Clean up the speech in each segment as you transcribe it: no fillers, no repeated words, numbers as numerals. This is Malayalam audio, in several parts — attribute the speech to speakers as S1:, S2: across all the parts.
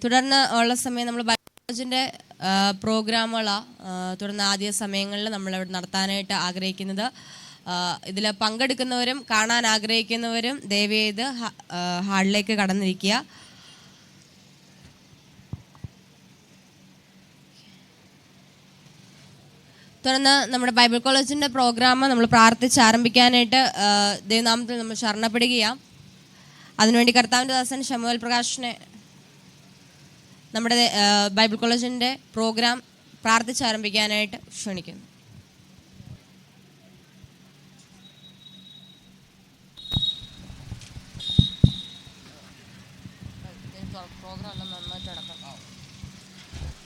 S1: തുടർന്ന് ഉള്ള സമയം നമ്മൾ ബൈബിളിൻ്റെ പ്രോഗ്രാമുകളാണ് തുടർന്ന് ആദ്യ സമയങ്ങളിൽ നമ്മളിവിടെ നടത്താനായിട്ട് ആഗ്രഹിക്കുന്നത്. ഇതിൽ പങ്കെടുക്കുന്നവരും കാണാൻ ആഗ്രഹിക്കുന്നവരും ദയവേത് ഹാളിലേക്ക് കടന്നിരിക്കുക. തുടർന്ന് നമ്മുടെ ബൈബിൾ കോളേജിൻ്റെ പ്രോഗ്രാം നമ്മൾ പ്രാർത്ഥിച്ച് ആരംഭിക്കാനായിട്ട് ദൈവനാമത്തിൽ നമ്മൾ ശരണപ്പെടുകയാണ്. അതിനുവേണ്ടി കർത്താവിൻ്റെ ദാസൻ ശമുവേൽ പ്രകാശിനെ നമ്മുടെ ബൈബിൾ കോളേജിൻ്റെ പ്രോഗ്രാം പ്രാർത്ഥിച്ച് ആരംഭിക്കാനായിട്ട് ക്ഷണിക്കുന്നു.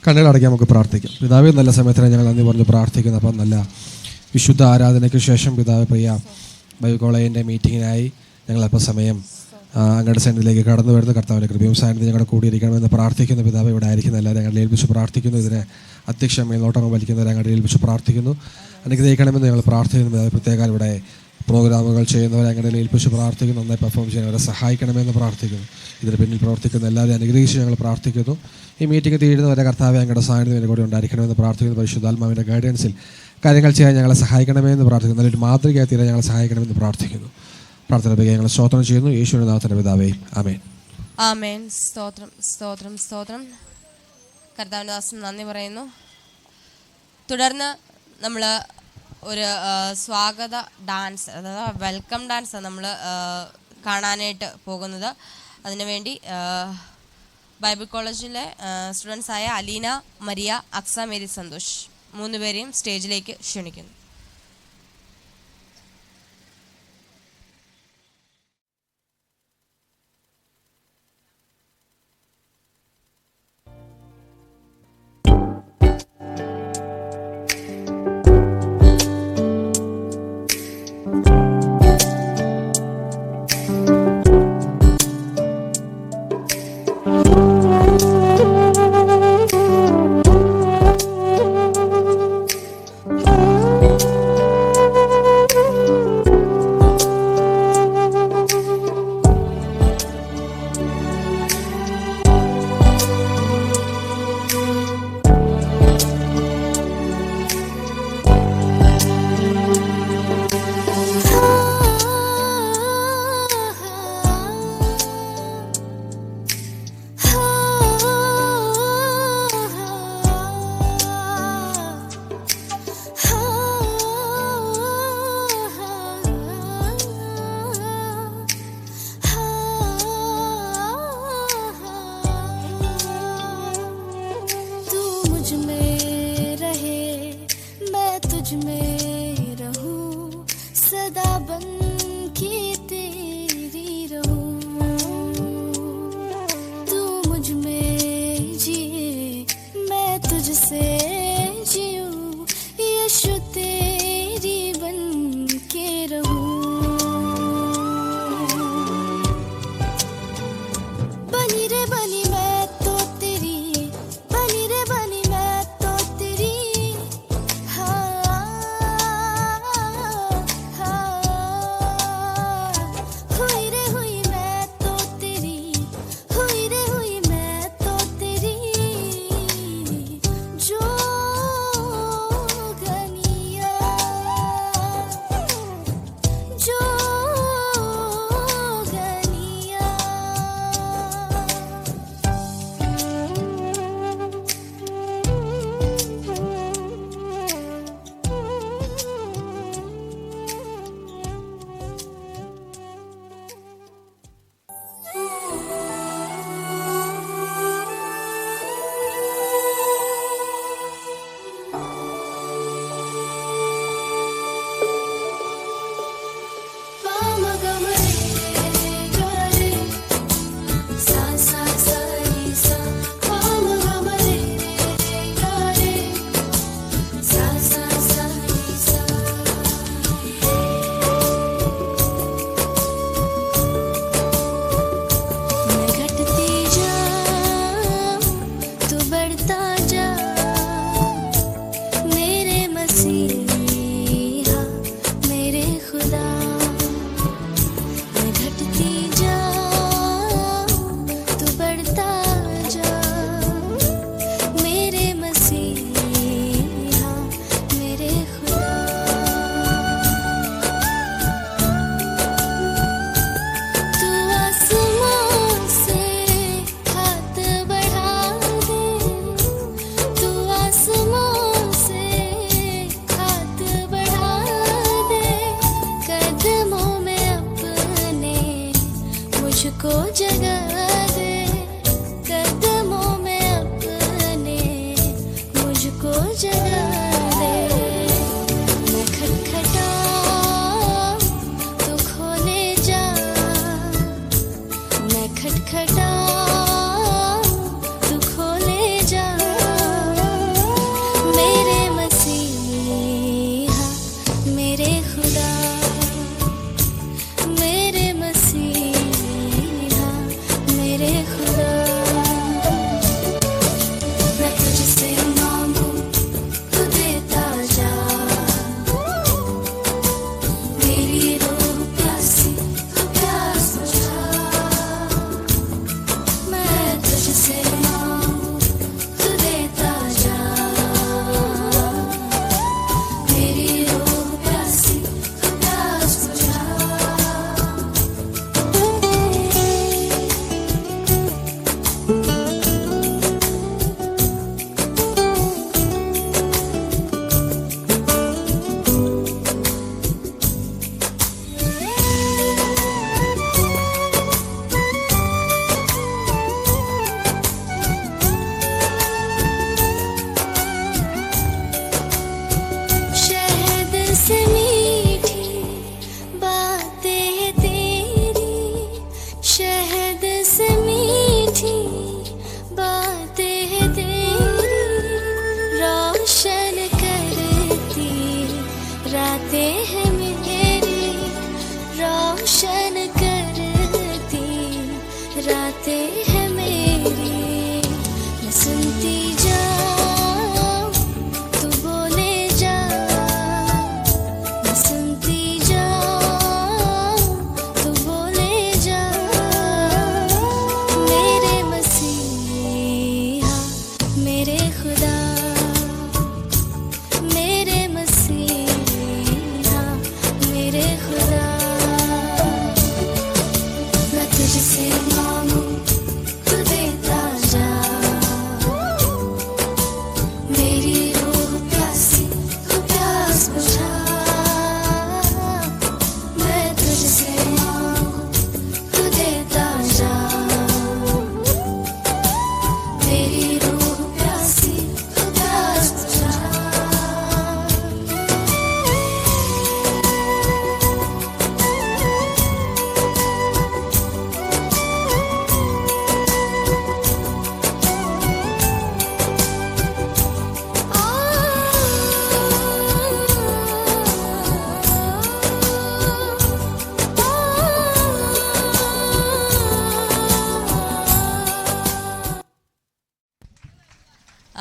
S2: കണ്ണുകളടയ്ക്കാൻ നമുക്ക് പ്രാർത്ഥിക്കാം. പിതാവേ, നല്ല സമയത്തിന് ഞങ്ങൾ നന്ദി പറഞ്ഞ് പ്രാർത്ഥിക്കുന്നു. അപ്പം നല്ല വിശുദ്ധ ആരാധനയ്ക്ക് ശേഷം പിതാവ് പ്രിയ ബൈബിൾ കോളേജിൻ്റെ മീറ്റിങ്ങിനായി ഞങ്ങളപ്പോൾ സമയം അങ്ങയുടെ സന്നിധിയിലേക്ക് കടന്നു വരുന്ന കർത്താവിൻ്റെ കൃപയും സാന്നിധ്യം ഞങ്ങളുടെ കൂടിയിരിക്കണമെന്ന് പ്രാർത്ഥിക്കുന്നു. പിതാവ് ഇവിടെ ആയിരിക്കുന്ന എല്ലാവരും ഞങ്ങളെ ഏൽപ്പിച്ച് പ്രാർത്ഥിക്കുന്നു. ഇതിനെ അധ്യക്ഷം മേൽനോട്ടം വലിക്കുന്നവരെ ഞങ്ങളുടെ ഏൽപ്പിച്ച് പ്രാർത്ഥിക്കുന്നു. അനുഗ്രഹിക്കണമെന്ന് ഞങ്ങൾ പ്രാർത്ഥിക്കുന്നു. പിതാവ് പ്രത്യേകം ഇവിടെ പ്രോഗ്രാമുകൾ ചെയ്യുന്നവരെ ഞങ്ങളുടെ ഏൽപ്പിച്ച് പ്രാർത്ഥിക്കുന്നു. നന്നായി പെർഫോം ചെയ്യുന്നവരെ സഹായിക്കണമെന്ന് പ്രാർത്ഥിക്കുന്നു. ഇതിന് പിന്നിൽ പ്രവർത്തിക്കുന്ന എല്ലാവരും അനുഗ്രഹിച്ച് ഞങ്ങൾ പ്രാർത്ഥിക്കുന്നു. ഈ മീറ്റിംഗ് തീരുന്നവരെ കർത്താവ് ഞങ്ങളുടെ സാന്നിധ്യം കൂടെ ഉണ്ടായിരിക്കണമെന്ന് പ്രാർത്ഥിക്കുന്നു. പരിശുദ്ധാത്മാവിൻ്റെ ഗൈഡൻസിൽ കാര്യങ്ങൾ ചെയ്യാൻ ഞങ്ങളെ സഹായിക്കണമെന്ന് പ്രാർത്ഥിക്കുന്നു. നല്ലൊരു മാതൃകയായി തീരാൻ ഞങ്ങളെ സഹായിക്കണമെന്ന് പ്രാർത്ഥിക്കുന്നു. പ്രാർത്ഥന ഞങ്ങൾ സ്തോത്രം ചെയ്യുന്നു. യേശുവിന്റെ നാമത്തിൽ പിതാവേ, ആമേൻ.
S1: ആമേൻ. സ്തോത്രം സ്തോത്രം സ്തോത്രം. കർത്താവിൻ്റെ ദാസൻ നന്ദി പറയുന്നു. തുടർന്ന് നമ്മൾ ഒരു സ്വാഗത ഡാൻസ്, അതായത് വെൽക്കം ഡാൻസ് നമ്മൾ കാണാനായിട്ട് പോകുന്നത്. അതിനുവേണ്ടി ബൈബിൾ കോളേജിലെ സ്റ്റുഡൻസായ അലീന, മരിയ, അക്സ, മേരി, സന്തോഷ് 3 പേരെയും സ്റ്റേജിലേക്ക് ക്ഷണിക്കുന്നു.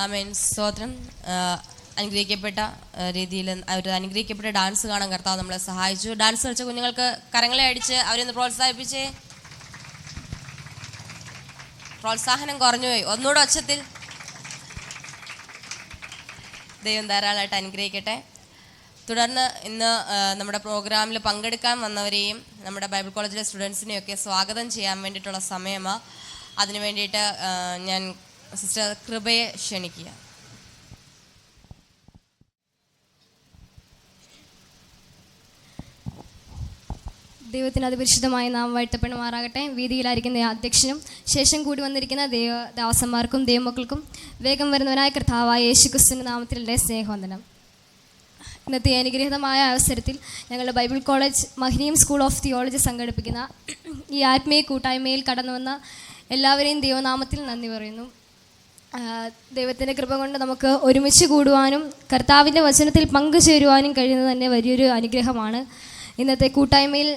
S1: ആമേൻ. സ്തോത്രം. അനുഗ്രഹിക്കപ്പെട്ട രീതിയിൽ ഒരു അനുഗ്രഹിക്കപ്പെട്ട ഡാൻസ് കാണാൻ കർത്താവ് നമ്മളെ സഹായിച്ചു. ഡാൻസ് കളിച്ച കുഞ്ഞുങ്ങൾക്ക് കരങ്ങളെ അടിച്ച് അവരൊന്ന് പ്രോത്സാഹിപ്പിച്ചേ. പ്രോത്സാഹനം കുറഞ്ഞുപോയി. ഒന്നുകൂടെ ഒച്ചത്തിൽ. ദൈവം ധാരാളമായിട്ട് അനുഗ്രഹിക്കട്ടെ. തുടർന്ന് ഇന്ന് നമ്മുടെ പ്രോഗ്രാമിൽ പങ്കെടുക്കാൻ വന്നവരെയും നമ്മുടെ ബൈബിൾ കോളേജിലെ സ്റ്റുഡൻസിനെയൊക്കെ സ്വാഗതം ചെയ്യാൻ വേണ്ടിയിട്ടുള്ള സമയമാണ്. അതിനു വേണ്ടിയിട്ട് ഞാൻ സിസ്റ്റർ കൃപയെ ക്ഷണിക്കുക.
S3: ദൈവത്തിന് അതിപരിശുദ്ധമായ നാം വാഴ്ത്തപ്പെടുമാറാകട്ടെ. വേദിയിലായിരിക്കുന്ന അധ്യക്ഷനും ശേഷം കൂടി വന്നിരിക്കുന്ന ദൈവദാസന്മാർക്കും ദൈവമക്കൾക്കും വേഗം വരുന്നവനായ കർത്താവായ യേശുക്രിസ്തുവിന്റെ നാമത്തിൽ എൻ്റെ സ്നേഹവന്ദനം. ഇന്നത്തെ അനുഗ്രഹീതമായ അവസരത്തിൽ ഞങ്ങളുടെ ബൈബിൾ കോളേജ് മഹനീയം സ്കൂൾ ഓഫ് തിയോളജി സംഘടിപ്പിക്കുന്ന ഈ ആത്മീയ കൂട്ടായ്മയിൽ കടന്നു വന്ന എല്ലാവരെയും ദൈവനാമത്തിൽ നന്ദി പറയുന്നു. ദൈവത്തിൻ്റെ കൃപ കൊണ്ട് നമുക്ക് ഒരുമിച്ച് കൂടുവാനും കർത്താവിൻ്റെ വചനത്തിൽ പങ്കുചേരുവാനും കഴിയുന്നത് തന്നെ വലിയൊരു അനുഗ്രഹമാണ്. ഇന്നത്തെ കൂട്ടായ്മയിൽ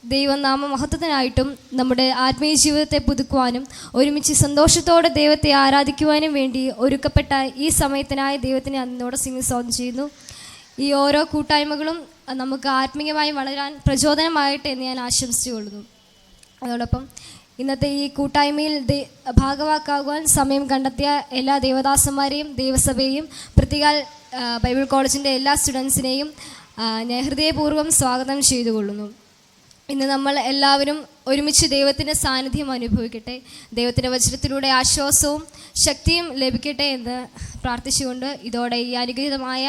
S3: ദൈവനാമ മഹത്വത്തിനായിട്ടും നമ്മുടെ ആത്മീയ ജീവിതത്തെ പുതുക്കുവാനും ഒരുമിച്ച് സന്തോഷത്തോടെ ദൈവത്തെ ആരാധിക്കുവാനും വേണ്ടി ഒരുക്കപ്പെട്ട ഈ സമയത്തിനായി ദൈവത്തിനെ അതിനോട് സ്തോത്രം ചെയ്യുന്നു. ഈ ഓരോ കൂട്ടായ്മകളും നമുക്ക് ആത്മീയമായി വളരാൻ പ്രചോദനമായിട്ട് എന്ന് ഞാൻ ആശംസിച്ചുകൊള്ളുന്നു. അതോടൊപ്പം ഇന്നത്തെ ഈ കൂട്ടായ്മയിൽ ഭാഗവാക്കാകുവാൻ സമയം കണ്ടെത്തിയ എല്ലാ ദേവദാസന്മാരെയും ദൈവസഭയെയും പ്രത്യേക ബൈബിൾ കോളേജിൻ്റെ എല്ലാ സ്റ്റുഡൻസിനെയും ഞാൻ ഹൃദയപൂർവ്വം സ്വാഗതം ചെയ്തുകൊള്ളുന്നു. ഇന്ന് നമ്മൾ എല്ലാവരും ഒരുമിച്ച് ദൈവത്തിൻ്റെ സാന്നിധ്യം അനുഭവിക്കട്ടെ. ദൈവത്തിൻ്റെ വചനത്തിലൂടെ ആശ്വാസവും ശക്തിയും ലഭിക്കട്ടെ എന്ന് പ്രാർത്ഥിച്ചുകൊണ്ട് ഇതോടെ ഈ അനുഗ്രഹീതമായ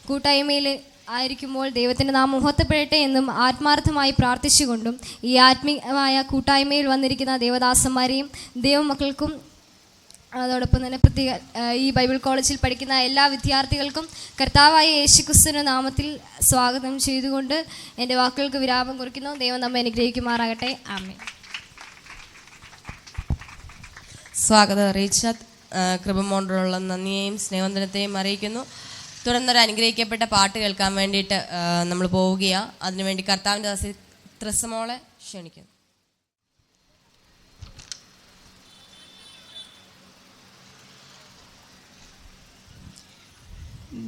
S3: കൂട്ടായ്മയിൽ ആയിരിക്കുമ്പോൾ ദൈവത്തിൻ്റെ നാമം മഹത്വപ്പെടട്ടെ എന്നും ആത്മാർത്ഥമായി പ്രാർത്ഥിച്ചുകൊണ്ടും ഈ ആത്മീയമായ കൂട്ടായ്മയിൽ വന്നിരിക്കുന്ന ദേവദാസന്മാരെയും ദൈവമക്കൾക്കും അതോടൊപ്പം തന്നെ പ്രത്യേക ഈ ബൈബിൾ കോളേജിൽ പഠിക്കുന്ന എല്ലാ വിദ്യാർത്ഥികൾക്കും കർത്താവായ യേശുക്രിസ്തുവിന്റെ നാമത്തിൽ സ്വാഗതം ചെയ്തുകൊണ്ട് എൻ്റെ വാക്കുകൾക്ക് വിരാമം കുറിക്കുന്നു. ദൈവം നമ്മെ അനുഗ്രഹിക്കുമാറാകട്ടെ. ആമേൻ.
S1: സ്വാഗതം അറിയിച്ച കൃപമോണ്ടുള്ള നന്ദിയെയും സ്നേഹവന്ദനത്തെയും അറിയിക്കുന്നു. തുടർന്നൊരു അനുഗ്രഹിക്കപ്പെട്ട പാട്ട് കേൾക്കാൻ വേണ്ടിയിട്ട് നമ്മൾ പോവുകയാണ്. അതിനുവേണ്ടി കർത്താവിൻ്റെ ദാസി ത്രസമോളെ ക്ഷണിക്കുന്നു.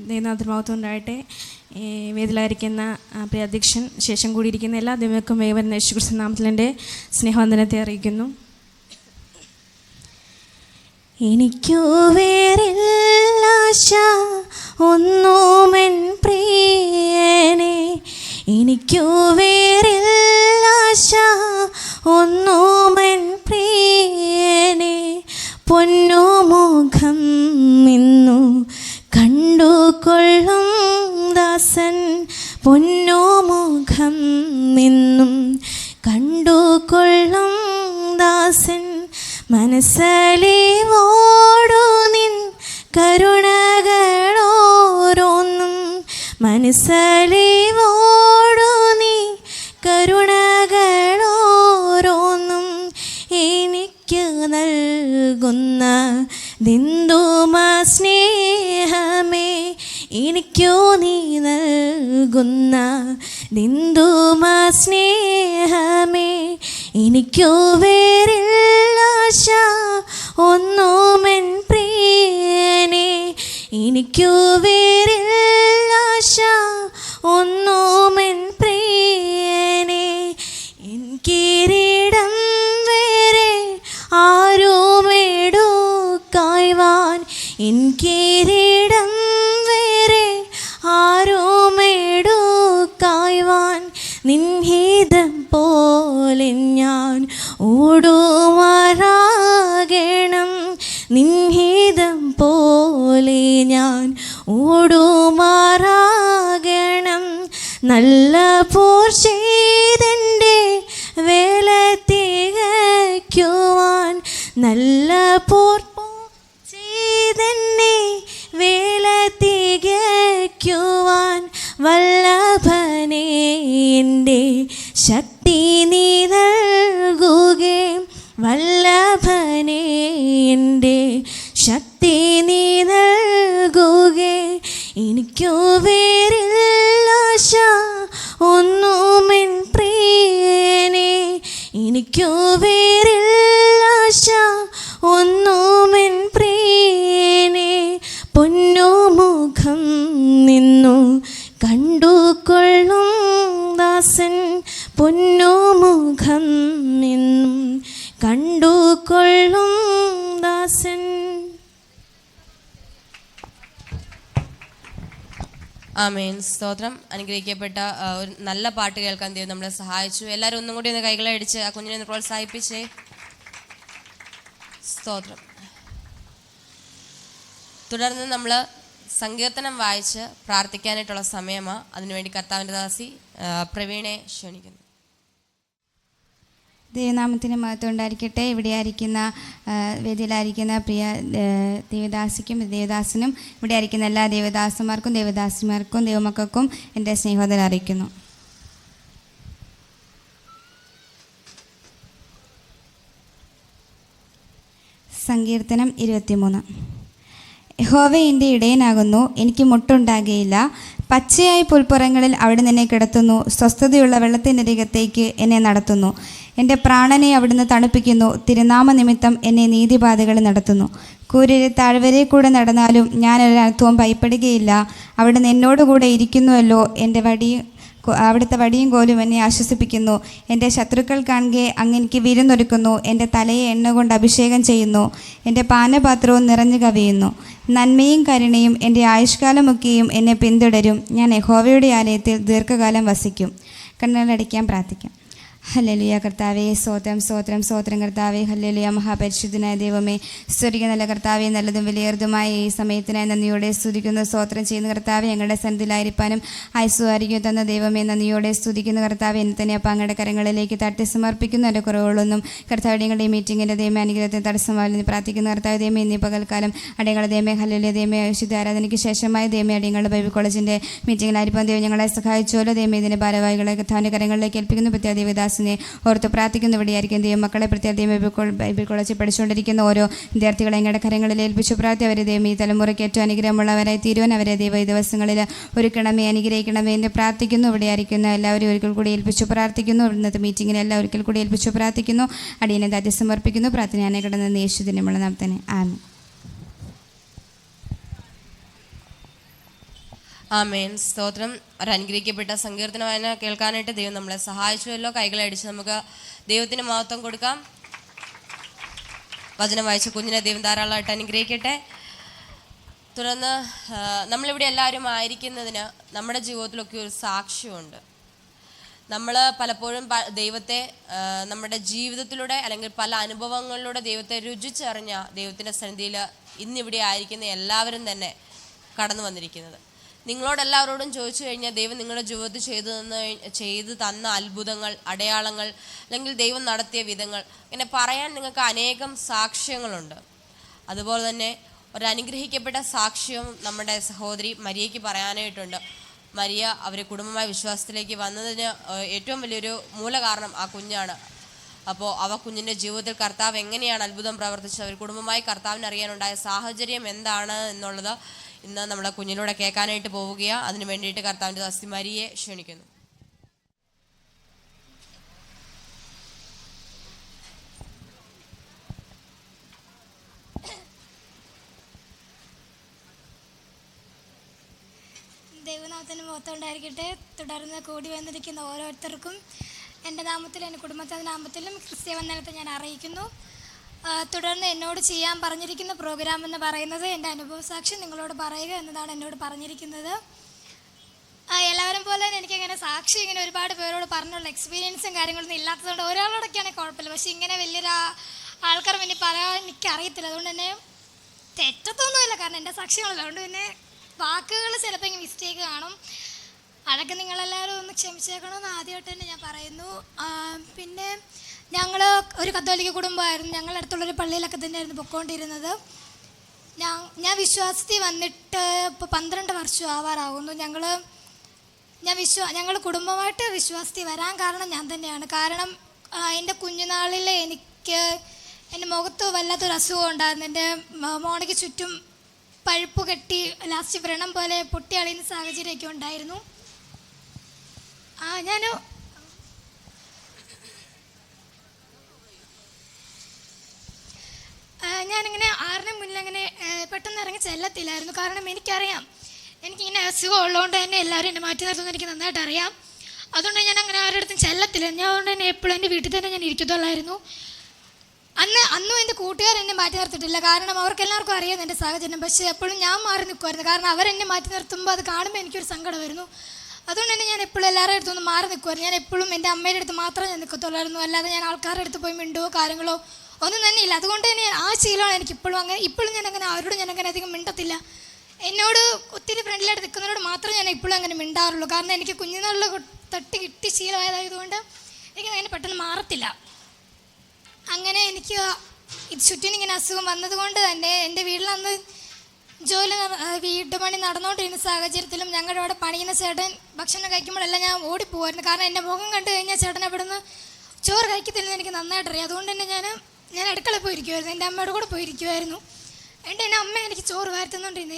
S4: ദൈവനാഥർമാവത്വം ഉണ്ടാകട്ടെ. വേദിയിലായിരിക്കുന്ന പ്രിയ അധ്യക്ഷൻ ശേഷം കൂടിയിരിക്കുന്ന എല്ലാ ദൈവങ്ങൾക്കും വേഗം യേശുക്രിസ്തു നാമത്തിൽ എൻ്റെ സ്നേഹവന്ദനത്തെ അറിയിക്കുന്നു. എനിക്കു വേറില്ല ആശ ഒന്നുമെൻ പ്രിയനെ, എനിക്കു വേറില്ല ആശ ഒന്നുമെൻ പ്രിയനെ, പൊന്നുമുഖം ഇന്നു കണ്ടുകൊള്ളും ദാസൻ, പൊന്നുമുഖം നിന്നും കണ്ടുകൊള്ളും ദാസൻ, മനസ്സലിവോടു നിൻ കരുണകളോരോന്നും, മനസ്സലിവോടു നീ കരുണകളോരോന്നും എനിക്ക് നൽകുന്ന ദിന്ദുമാ സ്നേഹമേ, എനിക്കു നീ നൽകുന്ന ദിന്ദുമാ സ്നേഹമേ, എനിക്കു വേറില്ല ആശ ഒന്നുമെൻ പ്രിയനെ, എനിക്കു വേറില്ല ആശ ഒന്നുമെൻ പ്രിയനെ, എനിക്കിരിടം വേറെ ആരുമെടുക്കായ്വാൻ, എനിക്കിരിടം വേറെ ആരുമെടുക്കായ്വാൻ, നിൻഹിതം പോലെ ഞാൻ ഓടുമാറാകണം, നിൻഹിതം പോലെ ഞാൻ ഓടുമാറാകണം, നല്ല പോർ ചെയ്തെൻ്റെ വേല തികയ്ക്കുവാൻ, നല്ല പോർ ചെയ്തെന്നെ വേല തികയ്ക്കുവാൻ, വല്ലഭനെ എൻ്റെ ശക്തി നീ നൽകുകേ, വല്ലഭനെ എൻ്റെ ശക്തി നീ നൽകുകേ, എനിക്കു വേറില്ല ആശ ഒന്നുമെൻ പ്രിയനെ, എനിക്കു വേറില്ല ആശ ഒന്നുമെൻ പ്രിയനെ,
S1: ആമേൻ. സ്തോത്രം. അനുഗ്രഹിക്കപ്പെട്ട ഒരു നല്ല പാട്ട് കേൾക്കാൻ ദൈവം നമ്മളെ സഹായിച്ചു. എല്ലാവരും ഒന്നും കൂടി ഒന്ന് കൈകളെ അടിച്ച് ആ കുഞ്ഞിനെ ഒന്ന് പ്രോത്സാഹിപ്പിച്ചേ. സ്തോത്രം. തുടർന്ന് നമ്മൾ സങ്കീർത്തനം വായിച്ച് പ്രാർത്ഥിക്കാനായിട്ടുള്ള സമയമാണ്. അതിനുവേണ്ടി കർത്താവിൻ്റെ ദാസി പ്രവീണെ ക്ഷണിക്കുന്നു.
S5: ദൈവനാമത്തിന് മഹത്വം ഉണ്ടായിരിക്കട്ടെ. ഇവിടെ ആയിരിക്കുന്ന വേദിയിലായിരിക്കുന്ന പ്രിയ ദേവദാസിക്കും ദേവദാസനും ഇവിടെ ആയിരിക്കുന്ന എല്ലാ ദേവദാസന്മാർക്കും ദേവദാസിമാർക്കും ദൈവമക്കൾക്കും എൻ്റെ സ്നേഹോദരം അറിയിക്കുന്നു. സങ്കീർത്തനം 23. യഹോവ എൻ്റെ ഇടയനാകുന്നു, എനിക്ക് മുട്ടുണ്ടാകുകയില്ല. പച്ചയായ പുൽപ്പുറങ്ങളിൽ അവിടെ നിന്നെ കിടത്തുന്നു, സ്വസ്ഥതയുള്ള വെള്ളത്തിനരികത്തേക്ക് എന്നെ നടത്തുന്നു. എൻ്റെ പ്രാണനെ അവിടുന്ന് തണുപ്പിക്കുന്നു, തിരുനാമ നിമിത്തം എന്നെ നീതിപാതകളിൽ നടത്തുന്നു. കൂരിലെ താഴ്വരയിൽ കൂടെ നടന്നാലും ഞാനൊരു അനർത്ഥവും ഭയപ്പെടുകയില്ല. അവിടുന്ന് എന്നോടുകൂടെ ഇരിക്കുന്നുവല്ലോ. അവിടുത്തെ വടിയും കോലും എന്നെ ആശ്വസിപ്പിക്കുന്നു. എൻ്റെ ശത്രുക്കൾ കാണുകെ അങ്ങ് എനിക്ക് വിരുന്നൊരുക്കുന്നു. എൻ്റെ തലയെ എണ്ണ കൊണ്ട് അഭിഷേകം ചെയ്യുന്നു. എൻ്റെ പാനപാത്രവും നിറഞ്ഞു കവിയുന്നു. നന്മയും കരുണയും എൻ്റെ ആയുഷ്കാലമൊക്കെയും എന്നെ പിന്തുടരും. ഞാൻ യഹോവയുടെ ആലയത്തിൽ ദീർഘകാലം വസിക്കും. കണ്ണുകളടയ്ക്കാൻ പ്രാർത്ഥിക്കാം. ഹല്ലേലൂയ. കർത്താവേ സ്തോത്രം സ്തോത്രം സ്തോത്രം കർത്താവേ. ഹല്ലേലൂയ. മഹാപരിശുദ്ധനായ ദൈവമേ, സ്തുതിക്കുക നല്ല കർത്താവേ, നല്ലതും വിലയേറുതുമായ ഈ സമയത്തിനായി നന്ദിയോടെ സ്തുതിക്കുന്നു, സ്തോത്രം ചെയ്യുന്ന കർത്താവേ. ഞങ്ങളുടെ സന്ധിയിലായിരിക്കാനും ആയുസ്സുവാരിക്കും തന്ന ദൈവമേ, നന്ദിയോടെ സ്തുതിക്കുന്ന കർത്താവേ. എന്നെ തന്നെ അപ്പം അങ്ങയുടെ കരങ്ങളിലേക്ക് തട്ടി സമർപ്പിക്കുന്നു. എൻ്റെ കുറവുകളൊന്നും കർത്താവ് ഞങ്ങളുടെ ഈ മീറ്റിങ്ങിൻ്റെ ദൈവമേ അനുഗ്രഹത്തിന് തടസ്സമാണെന്ന് പ്രാർത്ഥിക്കുന്ന കർത്താവ് ദൈവമേ, ഇന്നീ പകൽക്കാലം അടിയങ്ങളുടെ ദൈവമേ ഹല്ലേലൂയ ദൈവമേ വിശുദ്ധ ആരാധനയ്ക്ക് ശേഷമായ ദൈവമേ അടിയങ്ങളുടെ ബൈബിൾ കോളേജിൻ്റെ മീറ്റിങ്ങിലായിരിക്കും ദൈവം ഞങ്ങളെ സഹായിച്ചുവല്ലോ. ദൈവമേ ഇതിൻ്റെ ഭാരവാഹികളെ കർത്താവിൻ്റെ കരങ്ങളിലേക്ക് ഏൽപ്പിക്കുന്നു. പ്രത്യേക ദേവദാസിനെ ഓർത്ത് പ്രാർത്ഥിക്കുന്ന ഇവിടെയായിരിക്കും ദൈവം മക്കളെ പ്രത്യേക ബൈബിൾ കോളേജിൽ പഠിച്ചുകൊണ്ടിരിക്കുന്ന ഓരോ വിദ്യാർത്ഥികളെ ഞങ്ങളുടെ കരങ്ങളിൽ ഏൽപ്പിച്ചു പ്രാർത്ഥി. അവരെ ദൈവം ഈ തലമുറയ്ക്ക് ഏറ്റവും അനുഗ്രഹമുള്ളവരായി തീരുവാൻ അവരെ ദൈവം ഈ ദിവസങ്ങളിൽ ഒരുക്കണമേ, അനുഗ്രഹിക്കണമേ എന്ന് പ്രാർത്ഥിക്കുന്നു. ഇവിടെയായിരിക്കുന്ന എല്ലാവരും ഒരിക്കൽ കൂടി ഏൽപ്പിച്ചു പ്രാർത്ഥിക്കുന്നു. ഇന്നത്തെ മീറ്റിങ്ങിന് എല്ലാം ഒരിക്കൽ കൂടി ഏൽപ്പിച്ചു പ്രാർത്ഥിക്കുന്നു. അടിയനെ ദാറ്റി സമർപ്പിക്കുന്നു. പ്രാർത്ഥന ഞാൻ കിടന്ന യേശുവിനുള്ള നാമത്തിൽ ആമേൻ.
S1: ആമേൻ. സ്തോത്രം. ഒരനുഗ്രഹിക്കപ്പെട്ട സങ്കീർത്തന വായന കേൾക്കാനായിട്ട് ദൈവം നമ്മളെ സഹായിച്ചുവല്ലോ. കൈകളെ അടിച്ച് നമുക്ക് ദൈവത്തിന് മഹത്വം കൊടുക്കാം. വചനം വായിച്ച കുഞ്ഞിനെ ദൈവം ധാരാളമായിട്ട് അനുഗ്രഹിക്കട്ടെ. തുടർന്ന് നമ്മളിവിടെ എല്ലാവരും ആയിരിക്കുന്നതിന് നമ്മുടെ ജീവിതത്തിലൊക്കെ ഒരു സാക്ഷ്യമുണ്ട്. നമ്മൾ പലപ്പോഴും ദൈവത്തെ നമ്മുടെ ജീവിതത്തിലൂടെ അല്ലെങ്കിൽ പല അനുഭവങ്ങളിലൂടെ ദൈവത്തെ രുചിച്ചറിഞ്ഞ ദൈവത്തിൻ്റെ സന്നിധിയിൽ ഇന്നിവിടെ ആയിരിക്കുന്ന എല്ലാവരും തന്നെ കടന്നു വന്നിരിക്കുന്നത്. നിങ്ങളോടെല്ലാവരോടും ചോദിച്ചു കഴിഞ്ഞാൽ ദൈവം നിങ്ങളുടെ ജീവിതത്തിൽ ചെയ്തു തന്ന അത്ഭുതങ്ങൾ, അടയാളങ്ങൾ, അല്ലെങ്കിൽ ദൈവം നടത്തിയ വിധങ്ങൾ, ഇങ്ങനെ പറയാൻ നിങ്ങൾക്ക് അനേകം സാക്ഷ്യങ്ങളുണ്ട്. അതുപോലെ തന്നെ ഒരു അനുഗ്രഹിക്കപ്പെട്ട സാക്ഷ്യവും നമ്മുടെ സഹോദരി മരിയയ്ക്ക് പറയാനായിട്ടുണ്ട്. മരിയ അവർ കുടുംബമായ വിശ്വാസത്തിലേക്ക് വന്നതിന് ഏറ്റവും വലിയൊരു മൂലകാരണം ആ കുഞ്ഞാണ്. അപ്പോൾ കുഞ്ഞിൻ്റെ ജീവിതത്തിൽ കർത്താവ് എങ്ങനെയാണ് അത്ഭുതം പ്രവർത്തിച്ചത്, അവർ കുടുംബമായി കർത്താവിനെ അറിയാനുണ്ടായ സാഹചര്യം എന്താണ് എന്നുള്ളത് ഇന്ന് നമ്മുടെ കുഞ്ഞിലൂടെ കേൾക്കാനായിട്ട് പോവുകയാണ്. അതിനു വേണ്ടിയിട്ട് കർത്താവിൻ്റെ ദാസി മരിയെ ക്ഷണിക്കുന്നു.
S6: ദൈവനാമത്തിന് മഹത്വം ഉണ്ടായിരിക്കട്ടെ. തുടർന്ന് കൂടി വന്നിരിക്കുന്ന ഓരോരുത്തർക്കും എൻ്റെ നാമത്തിലും എൻ്റെ കുടുംബത്തിൻ്റെ നാമത്തിലും ക്രിസ്ത്യവന്ദനത്തെ ഞാൻ അറിയിക്കുന്നു. തുടർന്ന് എന്നോട് ചെയ്യാൻ പറഞ്ഞിരിക്കുന്ന പ്രോഗ്രാം എന്ന് പറയുന്നത് എൻ്റെ അനുഭവസാക്ഷി നിങ്ങളോട് പറയുക എന്നതാണ് എന്നോട് പറഞ്ഞിരിക്കുന്നത്. എല്ലാവരും പോലെ തന്നെ എനിക്കങ്ങനെ സാക്ഷി ഇങ്ങനെ ഒരുപാട് പേരോട് പറഞ്ഞുള്ള എക്സ്പീരിയൻസും കാര്യങ്ങളൊന്നും ഇല്ലാത്തതുകൊണ്ട് ഒരാളോടൊക്കെയാണെങ്കിൽ കുഴപ്പമില്ല. പക്ഷേ ഇങ്ങനെ വലിയൊരു ആൾക്കാർ വേണ്ടി പറയാൻ എനിക്കറിയത്തില്ല. അതുകൊണ്ട് തന്നെ തെറ്റത്തൊന്നുമില്ല, കാരണം എൻ്റെ സാക്ഷികളല്ല. അതുകൊണ്ട് പിന്നെ വാക്കുകൾ ചിലപ്പോൾ ഇങ്ങനെ മിസ്റ്റേക്ക് കാണും. അതൊക്കെ നിങ്ങളെല്ലാവരും ഒന്ന് ക്ഷമിച്ചേക്കണമെന്ന് ആദ്യമായിട്ട് തന്നെ ഞാൻ പറയുന്നു. പിന്നെ ഞങ്ങൾ ഒരു കത്തോലിക്ക കുടുംബമായിരുന്നു. ഞങ്ങളുടെ അടുത്തുള്ളൊരു പള്ളിയിലൊക്കെ തന്നെയായിരുന്നു പൊയ്ക്കൊണ്ടിരുന്നത്. ഞാൻ വിശ്വാസത്തിൽ വന്നിട്ട് ഇപ്പോൾ 12 വർഷം ആവാറാകുന്നു. ഞങ്ങൾ കുടുംബമായിട്ട് വിശ്വാസത്തിൽ വരാൻ കാരണം ഞാൻ തന്നെയാണ്. കാരണം എൻ്റെ കുഞ്ഞുനാളിൽ എൻ്റെ മുഖത്ത് വല്ലാത്തൊരു അസുഖം ഉണ്ടായിരുന്നു. എൻ്റെ മോണയ്ക്ക് ചുറ്റും പഴുപ്പ് കെട്ടി ലാസ്റ്റ് വ്രണം പോലെ പൊട്ടി അളിയുന്ന സാഹചര്യമൊക്കെ ഉണ്ടായിരുന്നു. ഞാനിങ്ങനെ ആറിന് മുന്നിൽ അങ്ങനെ പെട്ടെന്ന് ഇറങ്ങി ചെല്ലത്തില്ലായിരുന്നു. കാരണം എനിക്കറിയാം എനിക്കിങ്ങനെ അസുഖം ഉള്ളതുകൊണ്ട് തന്നെ എല്ലാവരും എന്നെ മാറ്റി നിർത്തുന്നത് എനിക്ക് നന്നായിട്ട് അറിയാം. അതുകൊണ്ട് ഞാൻ അങ്ങനെ ആരുടെ അടുത്തും ചെല്ലത്തില്ല. ഞാൻ അതുകൊണ്ട് തന്നെ എപ്പോഴും എൻ്റെ വീട്ടിൽ തന്നെ ഞാൻ ഇരിക്കത്തുള്ളായിരുന്നു. അന്നും എൻ്റെ കൂട്ടുകാർ എന്നെ മാറ്റി നിർത്തിയിട്ടില്ല. കാരണം അവർക്കെല്ലാവർക്കും അറിയാം എൻ്റെ സാഹചര്യം. പക്ഷേ എപ്പോഴും ഞാൻ മാറി നിൽക്കുമായിരുന്നു. കാരണം അവരെന്നെ മാറ്റി നിർത്തുമ്പോൾ അത് കാണുമ്പോൾ എനിക്കൊരു സങ്കടമായിരുന്നു. അതുകൊണ്ട് തന്നെ ഞാൻ എപ്പോഴും എല്ലാവരുടെ അടുത്തൊന്നും മാറി നിൽക്കുമായിരുന്നു. ഞാൻ എപ്പോഴും എൻ്റെ അമ്മയുടെ അടുത്ത് മാത്രമേ ഞാൻ നിൽക്കത്തുള്ളായിരുന്നു. അല്ലാതെ ഞാൻ ആൾക്കാരുടെ അടുത്ത് പോയി മിണ്ടുവോ കാര്യങ്ങളോ ഒന്നും തന്നെ ഇല്ല. അതുകൊണ്ട് തന്നെ ആ ശീലമാണ് എനിക്ക് ഇപ്പോഴും ഞാൻ അങ്ങനെ അവരോട് ഞാൻ അങ്ങനെ അധികം മിണ്ടത്തില്ല. എന്നോട് ഒത്തിരി ഫ്രണ്ടിലായിട്ട് നിൽക്കുന്നവരോട് മാത്രമേ ഞാൻ ഇപ്പോഴും അങ്ങനെ മിണ്ടാറുള്ളൂ. കാരണം എനിക്ക് കുഞ്ഞുനാളിൽ തട്ടി കിട്ടി ശീലമായതായതുകൊണ്ട് എനിക്ക് അങ്ങനെ പെട്ടെന്ന് മാറത്തില്ല. അങ്ങനെ എനിക്ക് ചുറ്റിനും ഇങ്ങനെ അസുഖം വന്നതുകൊണ്ട് തന്നെ എൻ്റെ വീട്ടിലന്ന് വീട്ടുപണി നടന്നുകൊണ്ടിരുന്ന സാഹചര്യത്തിലും ഞങ്ങളുടെ അവിടെ പണിയുന്ന ചേട്ടൻ ഭക്ഷണം കഴിക്കുമ്പോഴെല്ലാം ഞാൻ ഓടിപ്പോവായിരുന്നു. കാരണം എൻ്റെ മുഖം കണ്ടു കഴിഞ്ഞാൽ ചേട്ടൻ അവിടെ നിന്ന് ചോറ് കഴിക്കത്തില്ലെന്ന് എനിക്ക് നന്നായിട്ടറിയാം. അതുകൊണ്ട് തന്നെ ഞാൻ അടുക്കളയിൽ പോയിരിക്കുമായിരുന്നു. എൻ്റെ അമ്മയുടെ കൂടെ പോയിരിക്കുമായിരുന്നു. എൻ്റെ അമ്മ എനിക്ക് ചോറ് വാർത്തുന്നുണ്ടിരുന്നു.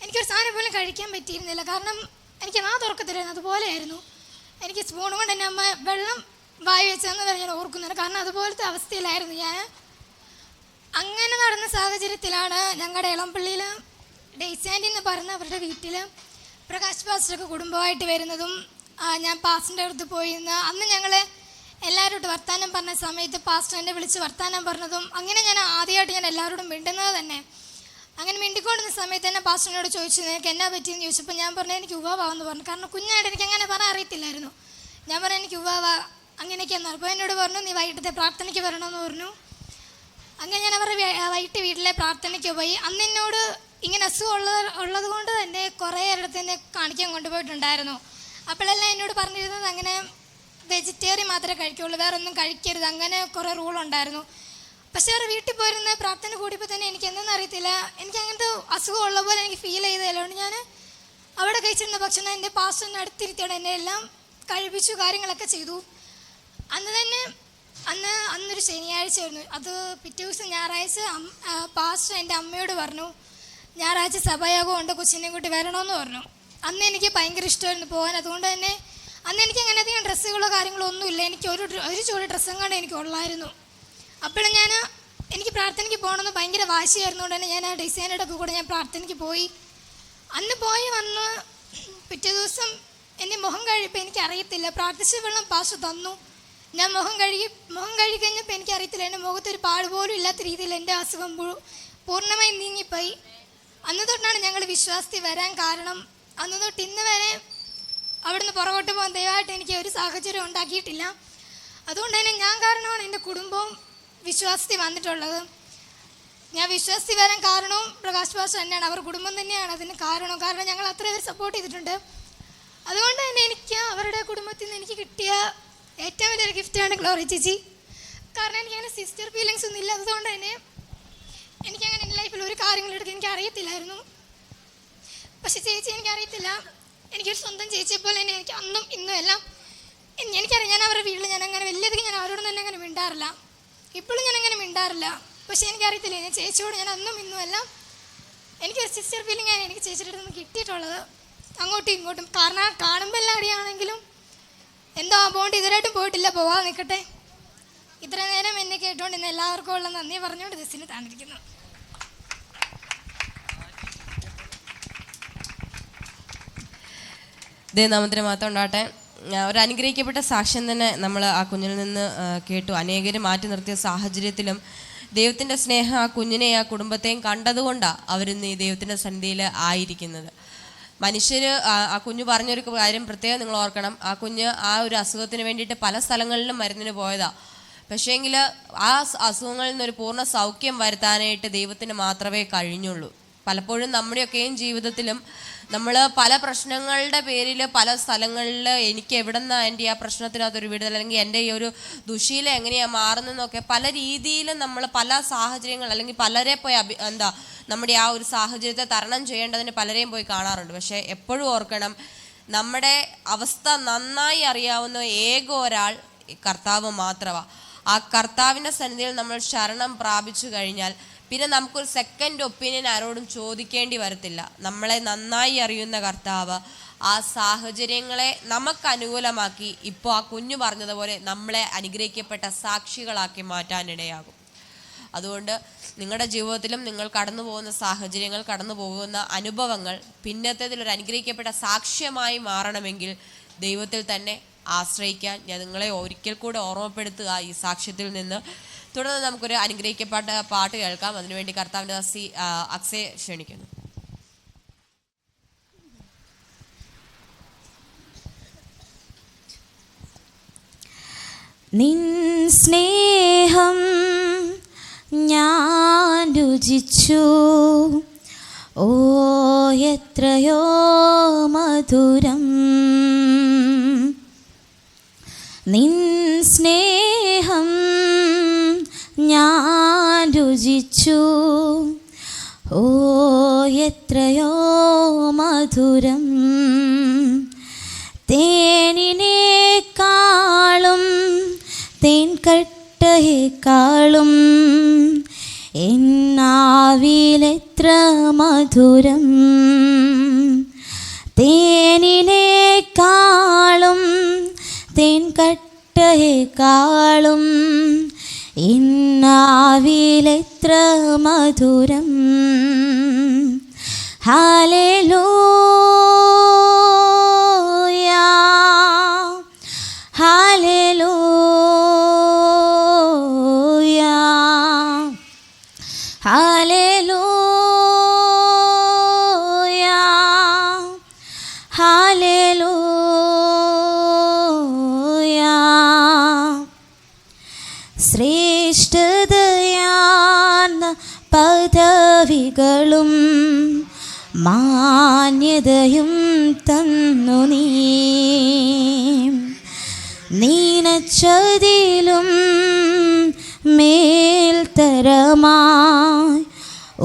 S6: എനിക്കൊരു സാധനം പോലും കഴിക്കാൻ പറ്റിയിരുന്നില്ല. കാരണം എനിക്ക് നാ തുറക്കത്തില്ലായിരുന്നു. അതുപോലെയായിരുന്നു. എനിക്ക് സ്പൂൺ കൊണ്ട് എൻ്റെ അമ്മ വെള്ളം വായി വെച്ചതെന്ന് വരെ ഞാൻ ഓർക്കുന്നുണ്ട്. കാരണം അതുപോലത്തെ അവസ്ഥയിലായിരുന്നു ഞാൻ. അങ്ങനെ നടന്ന സാഹചര്യത്തിലാണ് ഞങ്ങളുടെ ഇളംപള്ളിയിൽ ഡെയ്സി ആൻറ്റി എന്ന് പറഞ്ഞ അവരുടെ വീട്ടിൽ പ്രകാശ് പാസ്റ്ററൊക്കെ കുടുംബമായിട്ട് വരുന്നതും ഞാൻ പാസ്റ്ററിൻ്റെ അടുത്ത് പോയിരുന്ന അന്ന് ഞങ്ങൾ എല്ലാവരോടും വർത്താനം പറഞ്ഞ സമയത്ത് പാസ്റ്റർ എന്നെ വിളിച്ച് വർത്താനം പറഞ്ഞതും അങ്ങനെ ഞാൻ ആദ്യമായിട്ട് ഞാൻ എല്ലാവരോടും മിണ്ടുന്നത് തന്നെ. അങ്ങനെ മിണ്ടിക്കൊണ്ടിരുന്ന സമയത്ത് തന്നെ പാസ്റ്ററിനോട് ചോദിച്ചു, നിനക്ക് എന്നാ പറ്റിയെന്ന് ചോദിച്ചപ്പോൾ ഞാൻ പറഞ്ഞു എനിക്ക് ഉവ്വാവാന്ന് പറഞ്ഞു. കാരണം കുഞ്ഞായിട്ട് എനിക്ക് അങ്ങനെ പറയാൻ അറിയത്തില്ലായിരുന്നു. ഞാൻ പറഞ്ഞു എനിക്ക് ഉവ്വാവാ അങ്ങനെയൊക്കെയെന്ന്. അപ്പോൾ എന്നോട് പറഞ്ഞു നീ വൈകിട്ടത്തെ പ്രാർത്ഥനയ്ക്ക് വരണമെന്ന് പറഞ്ഞു. അങ്ങനെ ഞാൻ അവരുടെ വൈകിട്ട് വീട്ടിലെ പ്രാർത്ഥനയ്ക്ക് പോയി. അന്ന് എന്നോട് ഇങ്ങനെ അസുഖം ഉള്ളത് കൊണ്ട് തന്നെ കുറേ ഇടത്ത് എന്നെ കാണിക്കാൻ കൊണ്ടുപോയിട്ടുണ്ടായിരുന്നു. അപ്പോഴെല്ലാം എന്നോട് പറഞ്ഞിരുന്നത് അങ്ങനെ വെജിറ്റേറിയൻ മാത്രമേ കഴിക്കുകയുള്ളൂ, വേറെ ഒന്നും കഴിക്കരുത്, അങ്ങനെ കുറേ റൂളുണ്ടായിരുന്നു. പക്ഷേ അവരുടെ വീട്ടിൽ പോയിരുന്ന പ്രാർത്ഥന കൂടിയപ്പോൾ തന്നെ എനിക്ക് എന്തെന്ന് അറിയത്തില്ല, എനിക്ക് അങ്ങനത്തെ അസുഖം ഉള്ള പോലെ എനിക്ക് ഫീൽ ചെയ്തതുകൊണ്ട് ഞാൻ അവിടെ കഴിച്ചിരുന്ന ഭക്ഷണം എൻ്റെ പാസ്റ്ററിനെ അടുത്തിരുത്തിയാണ് എന്നെ എല്ലാം കഴിപ്പിച്ചു, കാര്യങ്ങളൊക്കെ ചെയ്തു. അന്നൊരു ശനിയാഴ്ചയായിരുന്നു. അത് പിറ്റേ ദിവസം ഞായറാഴ്ച പാസ്റ്റർ എൻ്റെ അമ്മയോട് പറഞ്ഞു ഞായറാഴ്ച സഭായോഗം ഉണ്ട്, കൊച്ചിനെ കൂട്ടി വരണമെന്ന് പറഞ്ഞു. അന്ന് എനിക്ക് ഭയങ്കര ഇഷ്ടമായിരുന്നു പോകാൻ. അതുകൊണ്ട് തന്നെ അന്ന് എനിക്ക് അങ്ങനെ അധികം ഡ്രസ്സുകളോ കാര്യങ്ങളോ ഒന്നുമില്ല. എനിക്ക് ഒരു ജോഡി ഡ്രസ്സും കണ്ട് എനിക്ക് ഉള്ളായിരുന്നു. അപ്പോഴും എനിക്ക് പ്രാർത്ഥനയ്ക്ക് പോകണമെന്ന് ഭയങ്കര വാശിയായിരുന്നുകൊണ്ട് തന്നെ ഞാൻ ആ ഡിസൈനറുടെ കൂടെ ഞാൻ പ്രാർത്ഥനയ്ക്ക് പോയി. അന്ന് പോയി വന്ന് പിറ്റേ ദിവസം എൻ്റെ മുഖം കഴിയപ്പോൾ എനിക്കറിയത്തില്ല, പ്രാർത്ഥിച്ച വെള്ളം പാസ്റ്റർ തന്നു. ഞാൻ മുഖം കഴുകി കഴിഞ്ഞപ്പോൾ എനിക്കറിയത്തില്ല, എൻ്റെ മുഖത്തൊരു പാട് പോലും ഇല്ലാത്ത രീതിയിൽ എൻ്റെ അസുഖം പൂർണ്ണമായി നീങ്ങിപ്പോയി. അന്ന് തൊട്ടാണ് ഞങ്ങൾ വിശ്വാസത്തിൽ വരാൻ കാരണം. അന്ന് തൊട്ട് ഇന്ന് വരെ അവിടുന്ന് പുറകോട്ട് പോകാൻ ദയവായിട്ട് എനിക്ക് ഒരു സാഹചര്യം ഉണ്ടാക്കിയിട്ടില്ല. അതുകൊണ്ട് തന്നെ ഞാൻ കാരണമാണ് എൻ്റെ കുടുംബവും വിശ്വാസത്തിൽ വന്നിട്ടുള്ളത്. ഞാൻ വിശ്വാസത്തിൽ വരാൻ കാരണവും പ്രകാശ് പാസ്റ്റർ തന്നെയാണ്, അവർ കുടുംബം തന്നെയാണ് അതിന് കാരണം. കാരണം ഞങ്ങൾ അത്ര പേര് സപ്പോർട്ട് ചെയ്തിട്ടുണ്ട്. അതുകൊണ്ട് തന്നെ എനിക്ക് അവരുടെ കുടുംബത്തിൽ നിന്ന് എനിക്ക് കിട്ടിയ ഏറ്റവും വലിയൊരു ഗിഫ്റ്റാണ് ഗ്ലോറി ചേച്ചി. കാരണം എനിക്കങ്ങനെ സിസ്റ്റർ ഫീലിങ്സ് ഒന്നും ഇല്ല. അതുകൊണ്ട് തന്നെ എനിക്കങ്ങനെ എൻ്റെ ലൈഫിൽ ഒരു കാര്യങ്ങളെടുത്ത് എനിക്ക് അറിയത്തില്ലായിരുന്നു. പക്ഷെ ചേച്ചി എനിക്കറിയത്തില്ല, എനിക്കൊരു സ്വന്തം ചേച്ചിയെ പോലെ തന്നെ എനിക്ക് അന്നും ഇന്നും എല്ലാം എനിക്കറിയാം. ഞാൻ അവരുടെ വീട്ടിൽ ഞാൻ അങ്ങനെ വലിയധികം ഞാൻ അവരോട് തന്നെ അങ്ങനെ മിണ്ടാറില്ല, ഇപ്പോഴും ഞാൻ അങ്ങനെ മിണ്ടാറില്ല. പക്ഷെ എനിക്കറിയത്തില്ല, ഞാൻ ചേച്ചിയോട് ഞാൻ അന്നും ഇന്നും എല്ലാം എനിക്കൊരു സിസ്റ്റർ ഫീലിംഗ് ആണ് എനിക്ക് ചേച്ചിയുടെ അടുത്ത് നിന്ന് കിട്ടിയിട്ടുള്ളത്, അങ്ങോട്ടും ഇങ്ങോട്ടും. കാരണം കാണുമ്പോൾ എല്ലാം അടിയാണെങ്കിലും എന്തോ ആ ബോണ്ട് ഇതുവരായിട്ടും പോയിട്ടില്ല, പോവാതെ നിൽക്കട്ടെ. ഇത്ര നേരം എന്നെ കേട്ടുകൊണ്ട് ഇന്ന് എല്ലാവർക്കും ഉള്ള നന്ദി പറഞ്ഞുകൊണ്ട് ദിസിന് താണ്ടിരിക്കുന്നു.
S1: ദൈവനാമത്തിന് മാത്രം ഉണ്ടാകട്ടെ. ഒരു അനുഗ്രഹിക്കപ്പെട്ട സാക്ഷ്യം തന്നെ നമ്മൾ ആ കുഞ്ഞിൽ നിന്ന് കേട്ടു. അനേകരും മാറ്റി നിർത്തിയ സാഹചര്യത്തിലും ദൈവത്തിൻ്റെ സ്നേഹം ആ കുഞ്ഞിനെ ആ കുടുംബത്തെയും കണ്ടതുകൊണ്ടാണ് അവരിന്ന് ഈ ദൈവത്തിൻ്റെ സന്നിധിയിൽ ആയിരിക്കുന്നത്. മനുഷ്യർ ആ കുഞ്ഞ് പറഞ്ഞൊരു കാര്യം പ്രത്യേകം നിങ്ങൾ ഓർക്കണം. ആ കുഞ്ഞ് ആ ഒരു അസുഖത്തിന് വേണ്ടിയിട്ട് പല സ്ഥലങ്ങളിലും മരുന്നിന് പോയതാണ്. പക്ഷേങ്കിൽ ആ അസുഖങ്ങളിൽ നിന്നൊരു പൂർണ്ണ സൗഖ്യം വരുത്താനായിട്ട് ദൈവത്തിന് മാത്രമേ കഴിഞ്ഞുള്ളൂ. പലപ്പോഴും നമ്മുടെയൊക്കെയും ജീവിതത്തിലും നമ്മൾ പല പ്രശ്നങ്ങളുടെ പേരിൽ പല സ്ഥലങ്ങളിൽ എനിക്ക് എവിടെ നിന്നാണ് എൻ്റെ ആ പ്രശ്നത്തിനകത്തൊരു വിടുതൽ, അല്ലെങ്കിൽ എൻ്റെ ഈ ഒരു ദുശീലം എങ്ങനെയാണ് മാറുന്നതെന്നൊക്കെ പല രീതിയിലും നമ്മൾ പല സാഹചര്യങ്ങൾ അല്ലെങ്കിൽ പലരെ പോയി നമ്മുടെ ആ ഒരു സാഹചര്യത്തെ തരണം ചെയ്യേണ്ടതിന് പലരെയും പോയി കാണാറുണ്ട്. പക്ഷേ എപ്പോഴും ഓർക്കണം, നമ്മുടെ അവസ്ഥ നന്നായി അറിയാവുന്ന ഏക ഒരാൾ കർത്താവ് മാത്രമാണ്. ആ കർത്താവിൻ്റെ സന്നിധിയിൽ നമ്മൾ ശരണം പ്രാപിച്ചു കഴിഞ്ഞാൽ പിന്നെ നമുക്കൊരു സെക്കൻഡ് ഒപ്പീനിയൻ ആരോടും ചോദിക്കേണ്ടി വരത്തില്ല. നമ്മളെ നന്നായി അറിയുന്ന കർത്താവ് ആ സാഹചര്യങ്ങളെ നമുക്ക് അനുകൂലമാക്കി ഇപ്പോൾ ആ കുഞ്ഞു പറഞ്ഞതുപോലെ നമ്മളെ അനുഗ്രഹിക്കപ്പെട്ട സാക്ഷികളാക്കി മാറ്റാനിടയാകും. അതുകൊണ്ട് നിങ്ങളുടെ ജീവിതത്തിലും നിങ്ങൾ കടന്നു പോകുന്ന സാഹചര്യങ്ങൾ, കടന്നു പോകുന്ന അനുഭവങ്ങൾ പിന്നത്തേതിലൊരു അനുഗ്രഹിക്കപ്പെട്ട സാക്ഷ്യമായി മാറണമെങ്കിൽ ദൈവത്തിൽ തന്നെ ആശ്രയിക്കാൻ ഞാൻ നിങ്ങളെ ഒരിക്കൽ കൂടെ ഓർമ്മപ്പെടുത്തുക ഈ സാക്ഷ്യത്തിൽ നിന്ന്. തുടർന്ന് നമുക്കൊരു അനുഗ്രഹിക്കപ്പെട്ട പാട്ട് കേൾക്കാം. അതിനുവേണ്ടി കർത്താവിൻ്റെ ദാസി അക്സയെ ക്ഷണിക്കുന്നു.
S7: നിൻ സ്നേഹം ഞാൻ രുചിച്ചു, ഓ എത്രയോ മധുരം. നിൻ സ്നേഹം ഞാൻ രുചിച്ചു, ഓ എത്രയോ മധുരം. തേനിനേക്കാളും തേൻകട്ടയേക്കാളും എന്നാവിലെത്ര മധുരം. തേനിനേക്കാളും തേൻകട്ടയേക്കാളും എന്നാവിലെത്ര മധുരം. ഹല്ലേലൂയ ഹല്ലേലൂയ ഹല്ലേലൂയ ഹല്ലേലൂയ. ശ്രേഷ്ഠതയാർന്ന പദവികളും മാന്യതയും തന്നു നീ. നീനച്ചതിലും മേൽത്തരമായി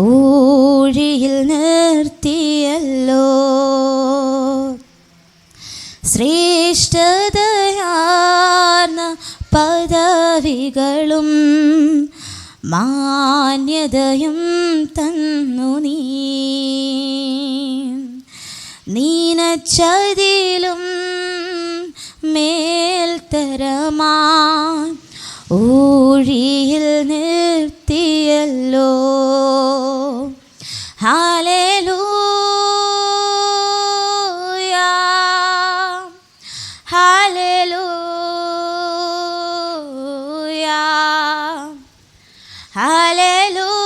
S7: ഊഴിയിൽ നിർത്തിയല്ലോ. ശ്രേഷ്ഠതയാർന്ന പദവികളും മാന്യതയും തന്നു നീ. നീനച്ചതിലും മേൽത്തരമായി ഊഴിയിൽ നിർത്തിയല്ലോ. ഹല്ലേലൂയ ഹല്ലേലൂയ ഹല്ലേലൂയ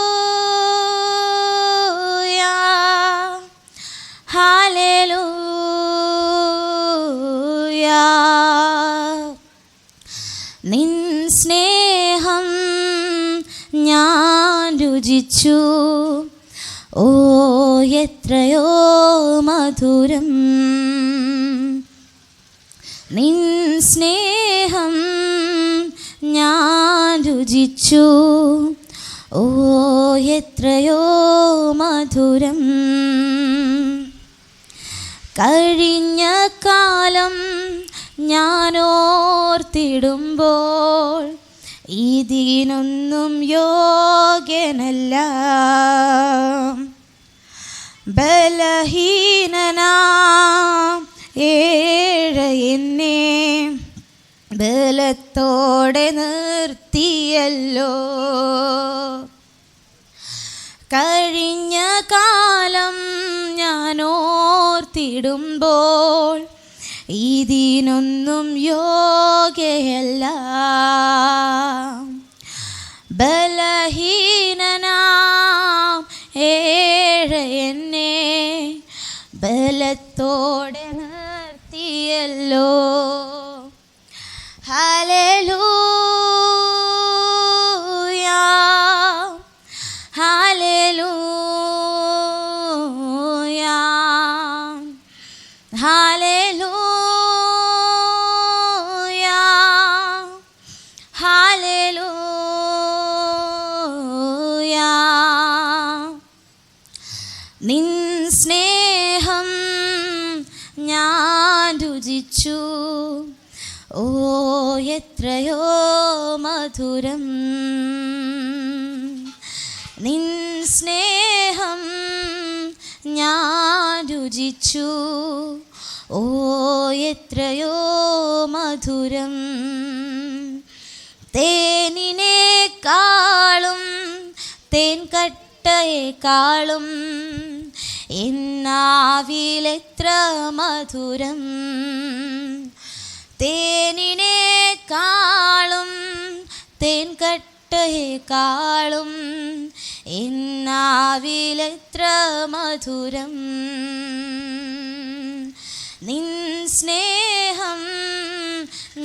S7: ഹല്ലേലൂയ. നിൻ സ്നേഹം ഞാൻ രുചിച്ചു, ഓ എത്രയോ മധുരം. നിൻ സ്നേഹം ഞാൻ രുചിച്ചു, ഓ എത്രയോ മധുരം. കഴിഞ്ഞ കാലം ഞാനോർത്തിടുമ്പോൾ ഇതിനൊന്നും യോഗ്യനല്ല. ബലഹീനനാ ഏഴ എന്നെ ബലത്തോടെ നിർത്തിയല്ലോ. കഴിഞ്ഞ കാലം ഞാനോർത്തിടുമ്പോൾ ഇതിനൊന്നും യോഗ്യയല്ല. ബലഹീനനാം ഏഴ എന്നെ ബലത്തോടെ നിർത്തിയല്ലോ. ഹല്ലേലൂയ ഹല്ലേലൂയ ഹല്ലേലൂയ ഹല്ലേലൂയ. നിൻ സ്നേഹം ഞാൻ രുചിച്ചു, ഓ എത്രയോ മധുരം. നിൻ സ്നേഹം ഞാൻ രുചിച്ചു, ഓ എത്രയോ മധുരം. തേനിനേക്കാളും തേൻകട്ടയേക്കാളും എന്നാവിലെത്ര മധുരം. തേനിനേക്കാളും തേൻകട്ടയേക്കാളും എന്നാവിലെത്ര മധുരം നിൻ സ്നേഹം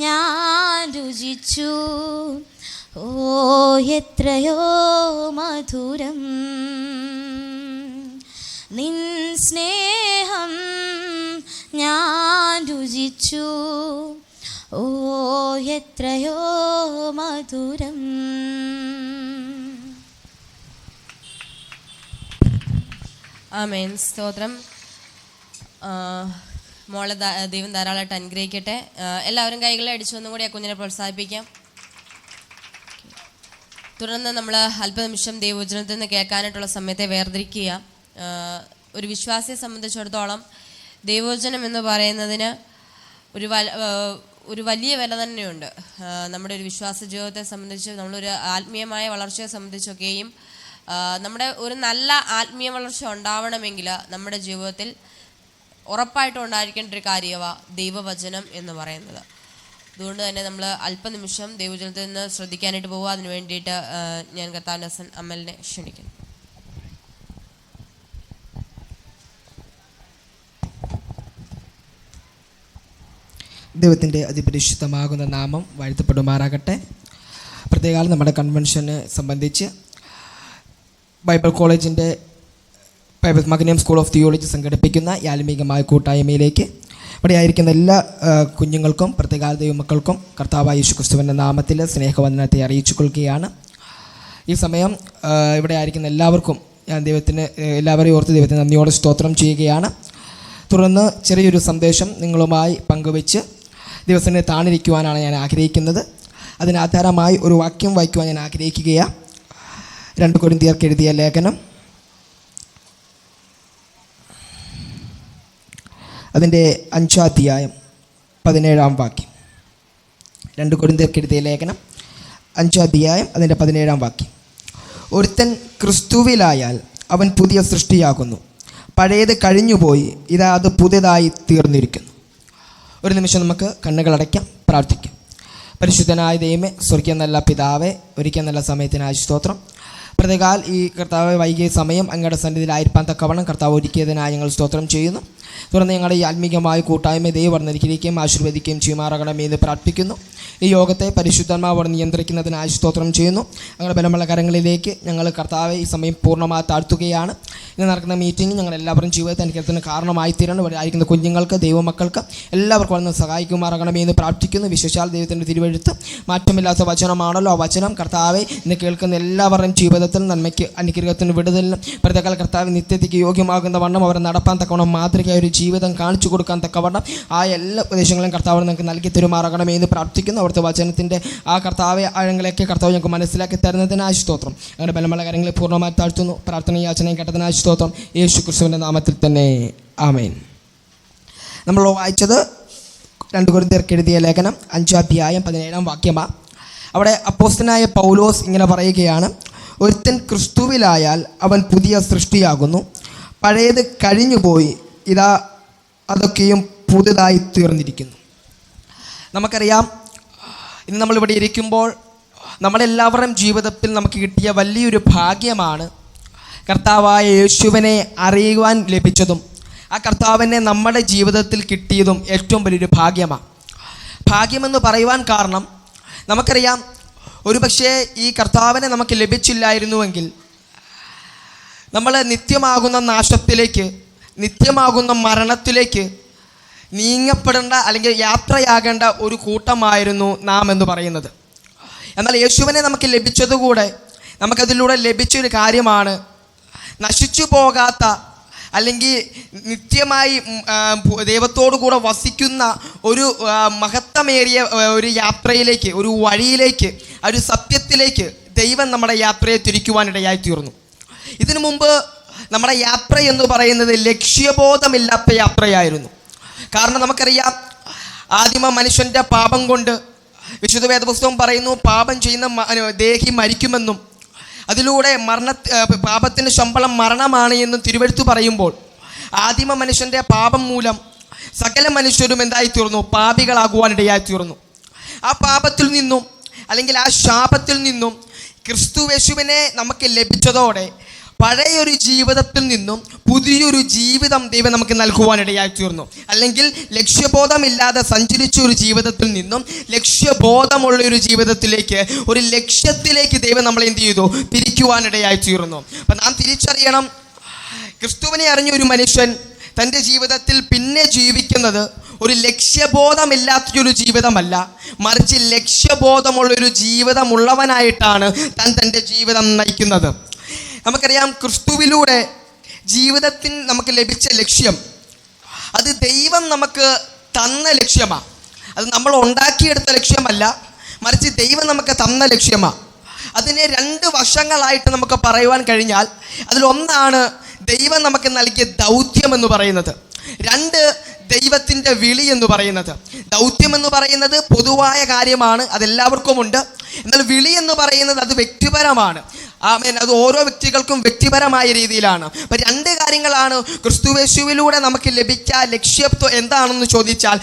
S7: ഞാൻ രുചിച്ചു. ഓ എത്രയോ മധുരം നിൻ സ്നേഹം ഞാൻ രുചിച്ചു. ഓ എത്രയോ മധുരം.
S1: ആമേൻ. സ്തോത്രം. മോളെ ദൈവം ധാരാളമായിട്ട് അനുഗ്രഹിക്കട്ടെ. എല്ലാവരും കൈകളെ അടിച്ചു ഒന്നും കൂടി ആ കുഞ്ഞിനെ പ്രോത്സാഹിപ്പിക്കാം. തുടർന്ന് നമ്മൾ അല്പനിമിഷം ദൈവവചനത്തിൽ നിന്ന് കേൾക്കാനായിട്ടുള്ള സമയത്തെ വേർതിരിക്കുക. ഒരു വിശ്വാസിയെ സംബന്ധിച്ചിടത്തോളം ദൈവവചനം എന്ന് പറയുന്നതിന് ഒരു വലിയ വില തന്നെയുണ്ട്. നമ്മുടെ ഒരു വിശ്വാസ ജീവിതത്തെ സംബന്ധിച്ച്, നമ്മളൊരു ആത്മീയമായ വളർച്ചയെ സംബന്ധിച്ചൊക്കെയും നമ്മുടെ ഒരു നല്ല ആത്മീയ വളർച്ച ഉണ്ടാവണമെങ്കിൽ നമ്മുടെ ജീവിതത്തിൽ ഉറപ്പായിട്ടും ഉണ്ടായിരിക്കേണ്ട ഒരു കാര്യമാണ് ദൈവവചനം എന്ന് പറയുന്നത്. അതുകൊണ്ട് തന്നെ നമ്മൾ അല്പനിമിഷം ദൈവവചനത്തിൽ നിന്ന് ശ്രദ്ധിക്കാനായിട്ട് പോകുക. അതിനു വേണ്ടിയിട്ട് ഞാൻ കർത്താവിൻ്റെ ദാസൻ അമലിനെ ക്ഷണിക്കുന്നു.
S8: ദൈവത്തിൻ്റെ അതിപരിശുദ്ധമാകുന്ന നാമം വാഴ്ത്തപ്പെടുമാറാകട്ടെ. പ്രത്യേകം നമ്മുടെ കൺവെൻഷനെ സംബന്ധിച്ച് ബൈബിൾ കോളേജിൻ്റെ മഗ്നേം സ്കൂൾ ഓഫ് തിയോളജി സംഘടിപ്പിക്കുന്ന ആത്മീകമായ കൂട്ടായ്മയിലേക്ക് ഇവിടെ ആയിരിക്കുന്ന എല്ലാ കുഞ്ഞുങ്ങൾക്കും പ്രത്യേക ദൈവമക്കൾക്കും കർത്താവായ യേശുക്രിസ്തുവിൻ്റെ നാമത്തിൽ സ്നേഹവന്ദനത്തെ അറിയിച്ചു കൊള്ളുകയാണ്. ഈ സമയം ഇവിടെ ആയിരിക്കുന്ന എല്ലാവർക്കും ഞാൻ എല്ലാവരെയും ഓർത്ത് ദൈവത്തിന് നന്ദിയോടെ സ്തോത്രം ചെയ്യുകയാണ്. തുടർന്ന് ചെറിയൊരു സന്ദേശം നിങ്ങളുമായി പങ്കുവെച്ച് ദിവസത്തിന് താണിരിക്കുവാനാണ് ഞാൻ ആഗ്രഹിക്കുന്നത്. അതിനാധാരമായി ഒരു വാക്യം വായിക്കുവാൻ ഞാൻ ആഗ്രഹിക്കുകയാണ്. 2 കൊരിന്ത്യർക്ക് എഴുതിയ ലേഖനം അതിൻ്റെ 5-ാം അധ്യായം 17-ാം വാക്യം. 2 കൊരിന്ത്യർക്ക് എഴുതിയ ലേഖനം 5-ാം അധ്യായം അതിൻ്റെ 17-ാം വാക്യം. ഒരുത്തൻ ക്രിസ്തുവിലായാൽ അവൻ പുതിയ സൃഷ്ടിയാകുന്നു, പഴയത് കഴിഞ്ഞുപോയി, ഇതാ അത് പുതിയതായി തീർന്നിരിക്കുന്നു. ഒരു നിമിഷം നമുക്ക് കണ്ണുകളടയ്ക്കാം, പ്രാർത്ഥിക്കാം. പരിശുദ്ധനായ ദൈവമേ, സ്വർഗീയ നല്ല പിതാവേ, ഒരിക്കൽ നല്ല സമയത്തിനായി സ്തോത്രം. പ്രത്യേകാൽ ഈ കർത്താവ് വൈകിയ സമയം അങ്ങയുടെ സന്നിധിയിലായിരിക്കാൻ തക്കവണ്ണം കർത്താവ് ഒരുക്കിയതിനായി ഞങ്ങൾ സ്തോത്രം ചെയ്യുന്നു. തുടർന്ന് ഞങ്ങളുടെ ഈ ആത്മീകമായ കൂട്ടായ്മ ദൈവം വർദ്ധിക്കുകയും ആശീർവദിക്കുകയും ചെയ്യുമാറാകണമേ എന്ന് പ്രാർത്ഥിക്കുന്നു. ഈ യോഗത്തെ പരിശുദ്ധാത്മാവ് നിയന്ത്രിക്കുന്നതിനായി സ്തോത്രം ചെയ്യുന്നു. ഞങ്ങളുടെ ബലമുള്ള കരങ്ങളിലേക്ക് ഞങ്ങൾ കർത്താവെ ഈ സമയം പൂർണ്ണമായി താഴ്ത്തുകയാണ്. ഇന്ന് നടക്കുന്ന മീറ്റിംഗ് ഞങ്ങൾ എല്ലാവരും ജീവിതത്തെ അനുഗ്രഹത്തിന് കാരണമായി തീരണം. ഇവിടെ ആയിരിക്കുന്ന കുഞ്ഞുങ്ങൾക്ക്, ദൈവമക്കൾക്ക് എല്ലാവർക്കും വന്ന് സഹായിക്കുമാറാകണമേ എന്ന് പ്രാർത്ഥിക്കുന്നു. വിശേഷാൽ ദൈവത്തിൻ്റെ തിരുവെഴുത്ത് മാറ്റമില്ലാത്ത വചനമാണല്ലോ. ആ വചനം കർത്താവെ ഇന്ന് കേൾക്കുന്ന എല്ലാവരുടെയും ജീവിതത്തിൽ നന്മയ്ക്ക്, അനുഗ്രഹത്തിന്, വിടുതലിനും പ്രത്യേക കർത്താവ് നിത്യതയ്ക്ക് യോഗ്യമാകുന്ന വണ്ണം അവർ നടപ്പാൻ തക്കവണ്ണം മാതൃകയായ ഒരു ജീവിതം കാണിച്ചു കൊടുക്കാൻ തക്കവണ്ണം ആ എല്ലാ ഉപദേശങ്ങളും കർത്താവ് നിങ്ങൾക്ക് നൽകി തരുമാറാകണമേ എന്ന് പ്രാർത്ഥിക്കുന്നു. അവിടുത്തെ വചനത്തിൻ്റെ ആ കർത്താവെ ആഴങ്ങളൊക്കെ കർത്താവ് ഞങ്ങൾക്ക് മനസ്സിലാക്കി തരുന്നതിനായി സ്തോത്രം. അങ്ങനെ ബലമുള്ള കാര്യങ്ങളെ പൂർണ്ണമായി താഴ്ത്തുന്നു. പ്രാർത്ഥന യാചനയും കേട്ടതിനായി സ്തോത്രം. യേശു ക്രിസ്തുവിൻ്റെ നാമത്തിൽ തന്നെ ആമേൻ. നമ്മൾ വായിച്ചത് 2 കൊരിന്ത്യർക്ക് എഴുതിയ ലേഖനം 5-ാം അധ്യായം 17-ാം വാക്യമാണ്. അവിടെ അപ്പോസ്തലനായ പൗലോസ് ഇങ്ങനെ പറയുകയാണ്: ഒരുത്തൻ ക്രിസ്തുവിലായാൽ അവൻ പുതിയ സൃഷ്ടിയാകുന്നു, പഴയത് കഴിഞ്ഞുപോയി, ഇതാ അതൊക്കെയും പുതുതായി തീർന്നിരിക്കുന്നു. നമുക്കറിയാം, ഇന്ന് നമ്മളിവിടെ ഇരിക്കുമ്പോൾ നമ്മളെല്ലാവരുടെയും ജീവിതത്തിൽ നമുക്ക് കിട്ടിയ വലിയൊരു ഭാഗ്യമാണ് കർത്താവായ യേശുവിനെ അറിയുവാൻ ലഭിച്ചതും ആ കർത്താവിനെ നമ്മുടെ ജീവിതത്തിൽ കിട്ടിയതും ഏറ്റവും വലിയൊരു ഭാഗ്യമാണ്. ഭാഗ്യമെന്ന് പറയുവാൻ കാരണം നമുക്കറിയാം, ഒരുപക്ഷേ ഈ കർത്താവിനെ നമുക്ക് ലഭിച്ചില്ലായിരുന്നുവെങ്കിൽ നമ്മൾ നിത്യമാകുന്ന നാശത്തിലേക്ക്, നിത്യമാകുന്ന മരണത്തിലേക്ക് നീങ്ങപ്പെടേണ്ട അല്ലെങ്കിൽ യാത്രയാകേണ്ട ഒരു കൂട്ടമായിരുന്നു നാം എന്ന് പറയുന്നത്. എന്നാൽ യേശുവിനെ നമുക്ക് ലഭിച്ചതുകൂടെ നമുക്കതിലൂടെ ലഭിച്ചൊരു കാര്യമാണ്, നശിച്ചു പോകാത്ത അല്ലെങ്കിൽ നിത്യമായി ദൈവത്തോടു കൂടെ വസിക്കുന്ന ഒരു മഹത്വമേറിയ ഒരു യാത്രയിലേക്ക്, ഒരു വഴിയിലേക്ക്, ഒരു സത്യത്തിലേക്ക് ദൈവം നമ്മുടെ യാത്രയെ തിരിക്കുവാനിടയായി തീർന്നു. ഇതിനു മുമ്പ് നമ്മുടെ യാത്ര എന്ന് പറയുന്നത് ലക്ഷ്യബോധമില്ലാത്ത യാത്രയായിരുന്നു. കാരണം നമുക്കറിയാം, ആദിമ മനുഷ്യൻ്റെ പാപം കൊണ്ട് വിശുദ്ധ വേദപുസ്തകം പറയുന്നു, പാപം ചെയ്യുന്ന ദേഹി മരിക്കുമെന്നും അതിലൂടെ പാപത്തിൻ്റെ ശമ്പളം മരണമാണ് എന്നും തിരുവെഴുത്ത് പറയുമ്പോൾ, ആദിമ മനുഷ്യൻ്റെ പാപം മൂലം സകല മനുഷ്യരും എന്തായി തീർന്നു? പാപികളാകുവാനിടയായി തീർന്നു. ആ പാപത്തിൽ നിന്നും അല്ലെങ്കിൽ ആ ശാപത്തിൽ നിന്നും ക്രിസ്തുയേശുവിനെ നമുക്ക് ലഭിച്ചതോടെ പഴയൊരു ജീവിതത്തിൽ നിന്നും പുതിയൊരു ജീവിതം ദൈവം നമുക്ക് നൽകുവാനിടയായി തീർന്നു. അല്ലെങ്കിൽ ലക്ഷ്യബോധമില്ലാതെ സഞ്ചരിച്ച ഒരു ജീവിതത്തിൽ നിന്നും ലക്ഷ്യബോധമുള്ള ഒരു ജീവിതത്തിലേക്ക്, ഒരു ലക്ഷ്യത്തിലേക്ക് ദൈവം നമ്മളെ എന്ത് ചെയ്തു? തിരിക്കുവാനിടയായി തീർന്നു. അപ്പം നാം തിരിച്ചറിയണം, ക്രിസ്തുവിനെ അറിഞ്ഞ ഒരു മനുഷ്യൻ തൻ്റെ ജീവിതത്തിൽ പിന്നെ ജീവിക്കുന്നത് ഒരു ലക്ഷ്യബോധമില്ലാത്തൊരു ജീവിതമല്ല, മറിച്ച് ലക്ഷ്യബോധമുള്ളൊരു ജീവിതമുള്ളവനായിട്ടാണ് താൻ തൻ്റെ ജീവിതം നയിക്കുന്നത്. നമുക്കറിയാം, ക്രിസ്തുവിലൂടെ ജീവിതത്തിന് നമുക്ക് ലഭിച്ച ലക്ഷ്യം അത് ദൈവം നമുക്ക് തന്ന ലക്ഷ്യമാണ്. അത് നമ്മൾ ഉണ്ടാക്കിയെടുത്ത ലക്ഷ്യമല്ല, മറിച്ച് ദൈവം നമുക്ക് തന്ന ലക്ഷ്യമാണ്. അതിനെ 2 വശങ്ങളായിട്ട് നമുക്ക് പറയുവാൻ കഴിഞ്ഞാൽ അതിലൊന്നാണ് ദൈവം നമുക്ക് നൽകിയ ദൗത്യം എന്ന് പറയുന്നത്, 2 ദൈവത്തിൻ്റെ വിളി എന്ന് പറയുന്നത്. ദൗത്യം എന്ന് പറയുന്നത് പൊതുവായ കാര്യമാണ്, അതെല്ലാവർക്കും ഉണ്ട്. എന്നാൽ വിളി എന്ന് പറയുന്നത് അത് വ്യക്തിപരമാണ്. അത് ഓരോ വ്യക്തികൾക്കും വ്യക്തിപരമായ രീതിയിലാണ്. അപ്പം 2 കാര്യങ്ങളാണ് ക്രിസ്തുയേശുവിലൂടെ നമുക്ക് ലഭിച്ച ലക്ഷ്യം എന്താണെന്ന് ചോദിച്ചാൽ,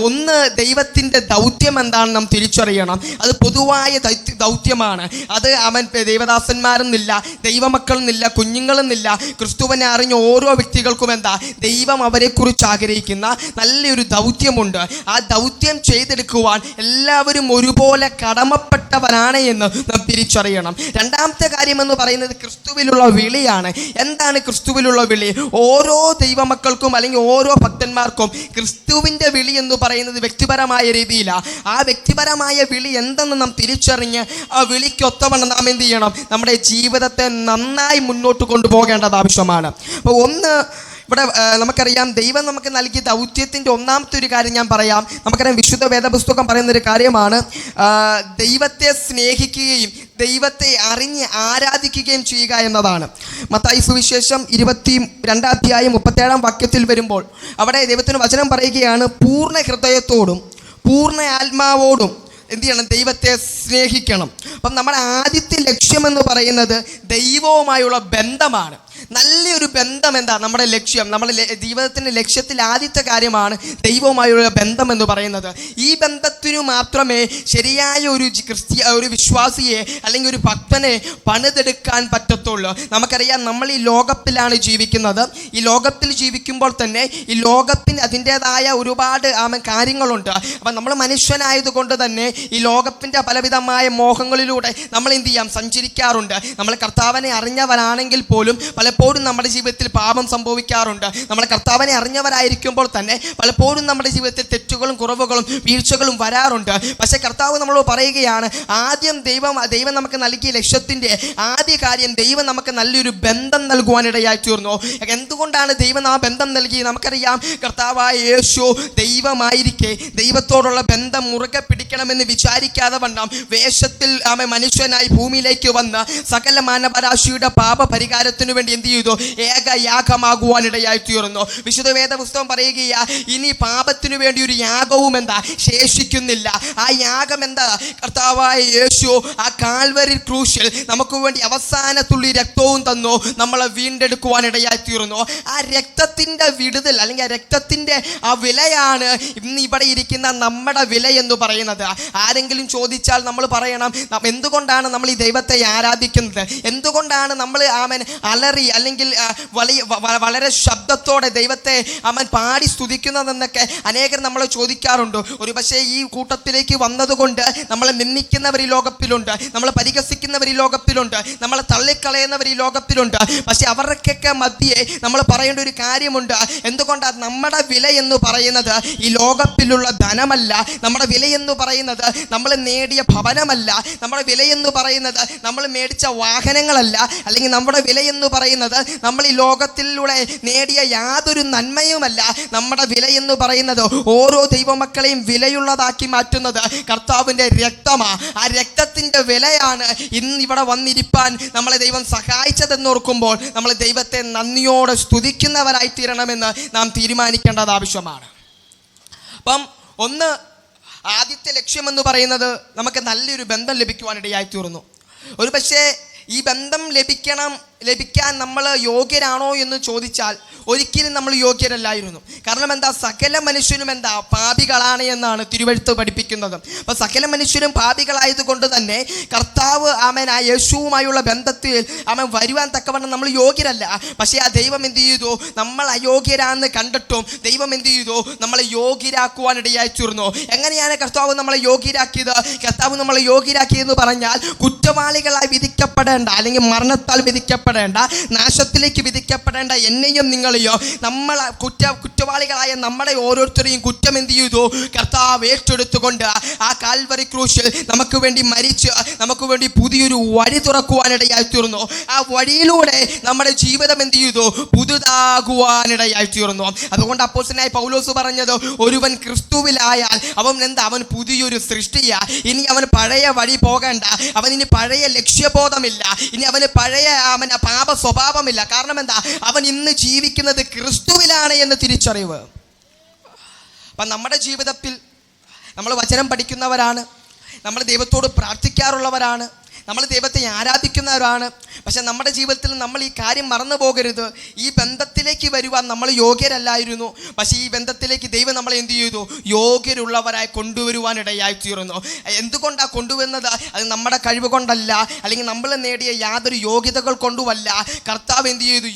S8: ഒന്ന് ദൈവത്തിൻ്റെ ദൗത്യം എന്താണെന്ന് നാം തിരിച്ചറിയണം. അത് പൊതുവായ ദൗത്യമാണ്. അത് ദൈവദാസന്മാരെന്നില്ല, ദൈവമക്കളെന്നില്ല, കുഞ്ഞുങ്ങളെന്നില്ല, ക്രിസ്തുവിനെ അറിഞ്ഞ ഓരോ വ്യക്തികൾക്കും ദൈവം അവരെക്കുറിച്ച് ആഗ്രഹിക്കുന്ന നല്ലൊരു ദൗത്യമുണ്ട്. ആ ദൗത്യം ചെയ്തെടുക്കുവാൻ എല്ലാവരും ഒരുപോലെ കടമപ്പെട്ടവരാണ് എന്ന് നാം തിരിച്ചറിയണം. രണ്ടാമത്തെ എന്ന് പറയുന്നത് ക്രിസ്തുവിലുള്ള വിളിയാണ്. എന്താണ് ക്രിസ്തുവിലുള്ള വിളി? ഓരോ ദൈവമക്കൾക്കും അല്ലെങ്കിൽ ഓരോ ഭക്തന്മാർക്കും ക്രിസ്തുവിൻ്റെ വിളി എന്ന് പറയുന്നത് വ്യക്തിപരമായ രീതിയിലാണ്. ആ വ്യക്തിപരമായ വിളി എന്തെന്ന് നാം തിരിച്ചറിഞ്ഞ് ആ വിളിക്കൊത്തവണ്ണം നാം എന്ത് ചെയ്യണം? നമ്മുടെ ജീവിതത്തെ നന്നായി മുന്നോട്ട് കൊണ്ടുപോകേണ്ടത് ആവശ്യമാണ്. അപ്പോൾ ഇവിടെ നമുക്കറിയാം, ദൈവം നമുക്ക് നൽകിയ ദൗത്യത്തിൻ്റെ ഒന്നാമത്തെ ഒരു കാര്യം ഞാൻ പറയാം. നമുക്കറിയാം, വിശുദ്ധ വേദപുസ്തകം പറയുന്നൊരു കാര്യമാണ്, ദൈവത്തെ സ്നേഹിക്കുകയും ദൈവത്തെ അറിഞ്ഞ് ആരാധിക്കുകയും ചെയ്യുക എന്നതാണ്. മത്തായി സുവിശേഷം 22:37 വരുമ്പോൾ അവിടെ ദൈവത്തിന് വചനം പറയുകയാണ്, പൂർണ്ണ ഹൃദയത്തോടും പൂർണ്ണ ആത്മാവോടും എന്ത് ചെയ്യണം? ദൈവത്തെ സ്നേഹിക്കണം. അപ്പം നമ്മുടെ ആദ്യത്തെ ലക്ഷ്യമെന്ന് പറയുന്നത് ദൈവവുമായുള്ള ബന്ധമാണ്. നല്ലൊരു ബന്ധം നമ്മുടെ ലക്ഷ്യം, നമ്മുടെ ജീവിതത്തിൻ്റെ ലക്ഷ്യത്തിൽ ആദ്യത്തെ കാര്യമാണ് ദൈവവുമായുള്ള ബന്ധം എന്ന് പറയുന്നത്. ഈ ബന്ധത്തിനു മാത്രമേ ശരിയായ ഒരു വിശ്വാസിയെ അല്ലെങ്കിൽ ഒരു ഭക്തനെ പണിതെടുക്കാൻ പറ്റത്തുള്ളൂ. നമുക്കറിയാം, നമ്മൾ ഈ ലോകത്തിലാണ് ജീവിക്കുന്നത്. ഈ ലോകത്തിൽ ജീവിക്കുമ്പോൾ തന്നെ ഈ ലോകത്തിന് അതിൻ്റേതായ ഒരുപാട് കാര്യങ്ങളുണ്ട്. അപ്പം നമ്മൾ മനുഷ്യനായതുകൊണ്ട് തന്നെ ഈ ലോകത്തിൻ്റെ പലവിധമായ മോഹങ്ങളിലൂടെ നമ്മൾ എന്ത് ചെയ്യാം? സഞ്ചരിക്കാറുണ്ട്. നമ്മൾ കർത്താവിനെ അറിഞ്ഞവരാണെങ്കിൽ പോലും പലപ്പോഴും നമ്മുടെ ജീവിതത്തിൽ പാപം സംഭവിക്കാറുണ്ട്. നമ്മൾ കർത്താവിനെ അറിഞ്ഞവരായിരിക്കുമ്പോൾ തന്നെ പലപ്പോഴും നമ്മുടെ ജീവിതത്തിൽ തെറ്റുകളും കുറവുകളും വീഴ്ചകളും വരാറുണ്ട്. പക്ഷേ കർത്താവ് നമ്മളോട് പറയുകയാണ്, ആദ്യം ദൈവം നമുക്ക് നൽകിയ ലക്ഷ്യത്തിൻ്റെ ആദ്യ കാര്യം ദൈവം നമുക്ക് നല്ലൊരു ബന്ധം നൽകുവാനിടയായി തീർന്നു. എന്തുകൊണ്ടാണ് ദൈവം ആ ബന്ധം നൽകിയത്? നമുക്കറിയാം, കർത്താവായ യേശു ദൈവമായിരിക്കെ ദൈവത്തോടുള്ള ബന്ധം മുറുകെ പിടിക്കണമെന്ന് വിചാരിക്കാതെ വണ്ണം വേഷത്തിൽ മനുഷ്യനായി ഭൂമിയിലേക്ക് വന്ന് സകല മാനവരാശിയുടെ പാപ പരിഹാരത്തിനു വേണ്ടി എന്ത് ചെയ്തു? ഏകയാഗമാകുവാനിടയായി തീർന്നു. വിശുദ്ധ വേദപുസ്തകം പറയുകയാ, ഇനി പാപത്തിനു വേണ്ടി ഒരു യാഗവും ശേഷിക്കുന്നില്ല. ആ യാഗം കർത്താവായ യേശു ആ കാൽവരി ക്രൂശിൽ നമുക്ക് വേണ്ടി അവസാന തുള്ളി രക്തവും തന്നു നമ്മളെ വീണ്ടെടുക്കുവാനിടയായി തീർന്നു. ആ രക്തത്തിൻ്റെ വിടുതൽ അല്ലെങ്കിൽ ആ രക്തത്തിൻ്റെ ആ വിലയാണ് ഇന്ന് ഇവിടെ ഇരിക്കുന്ന നമ്മുടെ വില എന്ന് പറയുന്നത്. ആരെങ്കിലും ചോദിച്ചാൽ നമ്മൾ പറയണം, എന്തുകൊണ്ടാണ് നമ്മൾ ഈ ദൈവത്തെ ആരാധിക്കുന്നത്? എന്തുകൊണ്ടാണ് നമ്മൾ അലറി അല്ലെങ്കിൽ വളരെ ശബ്ദത്തോടെ ദൈവത്തെ പാടി സ്തുതിക്കുന്നതെന്നൊക്കെ അനേകർ നമ്മൾ ചോദിക്കാറുണ്ട്. ഒരു പക്ഷേ ഈ കൂട്ടത്തിലേക്ക് വന്നതുകൊണ്ട് നമ്മളെ നിന്ദിക്കുന്നവർ ഈ ലോകത്തിലുണ്ട്, നമ്മളെ പരിഹസിക്കുന്നവർ ഈ ലോകത്തിലുണ്ട്, നമ്മളെ തള്ളിക്കളയുന്നവർ ഈ ലോകത്തിലുണ്ട്. പക്ഷെ അവർക്കൊക്കെ മധ്യേ നമ്മൾ പറയേണ്ട ഒരു കാര്യമുണ്ട്. എന്തുകൊണ്ടാണ്? നമ്മുടെ വില എന്ന് പറയുന്നത് ഈ ലോകത്തിലുള്ള ധനമല്ല, നമ്മുടെ വില എന്ന് പറയുന്നത് നമ്മൾ നേടിയ ഭവനമല്ല, നമ്മുടെ വില എന്ന് പറയുന്നത് നമ്മൾ മേടിച്ച വാഹനങ്ങളല്ല, അല്ലെങ്കിൽ നമ്മുടെ വില എന്ന് പറയുന്നത് നമ്മൾ ഈ ലോകത്തിലൂടെ നേടിയ യാതൊരു നന്മയുമല്ല. നമ്മുടെ വില എന്ന് പറയുന്നത് ഓരോ ദൈവമക്കളെയും വിലയുള്ളതാക്കി മാറ്റുന്നത് കർത്താവിൻ്റെ രക്തമാണ്. ആ രക്തത്തിൻ്റെ വിലയാണ് ഇന്ന് ഇവിടെ വന്നിരിപ്പാൻ നമ്മളെ ദൈവം സഹായിച്ചതെന്നോർക്കുമ്പോൾ നമ്മൾ ദൈവത്തെ നന്ദിയോടെ സ്തുതിക്കുന്നവരായി തീരണമെന്ന് നാം തീരുമാനിക്കേണ്ടത് ആവശ്യമാണ്. അപ്പം ആദ്യത്തെ ലക്ഷ്യമെന്ന് പറയുന്നത് നമുക്ക് നല്ലൊരു ബന്ധം ലഭിക്കുവാനിടയായി തീർന്നു. ഒരു പക്ഷേ ഈ ബന്ധം ലഭിക്കണം ലഭിക്കാൻ നമ്മൾ യോഗ്യരാണോ എന്ന് ചോദിച്ചാൽ ഒരിക്കലും നമ്മൾ യോഗ്യരല്ലായിരുന്നു. കാരണം എന്താ, സകല മനുഷ്യരും എന്താ പാപികളാണ് എന്നാണ് തിരുവെഴുത്ത് പഠിപ്പിക്കുന്നത്. അപ്പോൾ സകല മനുഷ്യരും പാപികളായതുകൊണ്ട് തന്നെ കർത്താവ് ആമൻ ആ യേശുവുമായുള്ള ബന്ധത്തിൽ ആമൻ വരുവാൻ തക്കവണ്ണം നമ്മൾ യോഗ്യരല്ല. പക്ഷേ ആ ദൈവം എന്ത് ചെയ്തു, നമ്മൾ അയോഗ്യരാന്ന് കണ്ടിട്ടും ദൈവം എന്ത് ചെയ്തു, നമ്മളെ യോഗ്യരാക്കുവാനിടയായി തീർന്നു. എങ്ങനെയാണ് കർത്താവ് നമ്മളെ യോഗ്യരാക്കിയത്? കർത്താവ് നമ്മളെ യോഗ്യരാക്കിയെന്ന് പറഞ്ഞാൽ കുറ്റവാളികളായി വിധിക്കപ്പെടേണ്ട, അല്ലെങ്കിൽ മരണത്താൽ വിധിക്കപ്പെടേണ്ട, നാശത്തിലേക്ക് വിധിക്കപ്പെടേണ്ട എന്നെയും നിങ്ങളെയോ നമ്മൾ കുറ്റവാളികളായ നമ്മളെ ഓരോരുത്തരെയും കുറ്റം എന്ത് ചെയ്തു, കർത്താവ് ഏറ്റെടുത്തുകൊണ്ട് ആ കാൽവറി ക്രൂശിൽ നമുക്ക് വേണ്ടി മരിച്ച് നമുക്ക് വേണ്ടി പുതിയൊരു വഴി തുറക്കുവാനിടയായി തീർന്നു. ആ വഴിയിലൂടെ നമ്മുടെ ജീവിതം എന്ത് ചെയ്തു, പുതുതാകുവാനിടയായി തീർന്നു. അതുകൊണ്ട് അപ്പോസ്തലനായ പൗലോസ് പറഞ്ഞത്, ഒരുവൻ ക്രിസ്തുവിലായാൽ അവൻ പുതിയൊരു സൃഷ്ടിയാ. ഇനി അവൻ പഴയ വഴി പോകേണ്ട, അവൻ ഇനി പഴയ ലക്ഷ്യബോധമില്ല, ഇനി അവന് പഴയ പാപ സ്വഭാവമില്ല. കാരണം എന്താ, അവൻ ഇന്ന് ജീവിക്കുന്നത് ക്രിസ്തുവിലാണ് എന്ന് തിരിച്ചറിവ്. അപ്പം നമ്മുടെ ജീവിതത്തിൽ നമ്മൾ വചനം പഠിക്കുന്നവരാണ്, നമ്മൾ ദൈവത്തോട് പ്രാർത്ഥിക്കാറുള്ളവരാണ്, നമ്മൾ ദൈവത്തെ ആരാധിക്കുന്നവരാണ്. പക്ഷെ നമ്മുടെ ജീവിതത്തിൽ നമ്മൾ ഈ കാര്യം മറന്നു പോകരുത്. ഈ ബന്ധത്തിലേക്ക് വരുവാൻ നമ്മൾ യോഗ്യരല്ലായിരുന്നു. പക്ഷേ ഈ ബന്ധത്തിലേക്ക് ദൈവം നമ്മളെ എന്ത് ചെയ്തു, യോഗ്യരുള്ളവരായി കൊണ്ടുവരുവാനിടയായി തീർന്നു. എന്തുകൊണ്ടാണ് കൊണ്ടുവരുന്നത്? അത് നമ്മുടെ കഴിവ് കൊണ്ടല്ല, അല്ലെങ്കിൽ നമ്മൾ നേടിയ യാതൊരു യോഗ്യതകൾ കൊണ്ടുമല്ല. കർത്താവ് എന്ത് ചെയ്തു,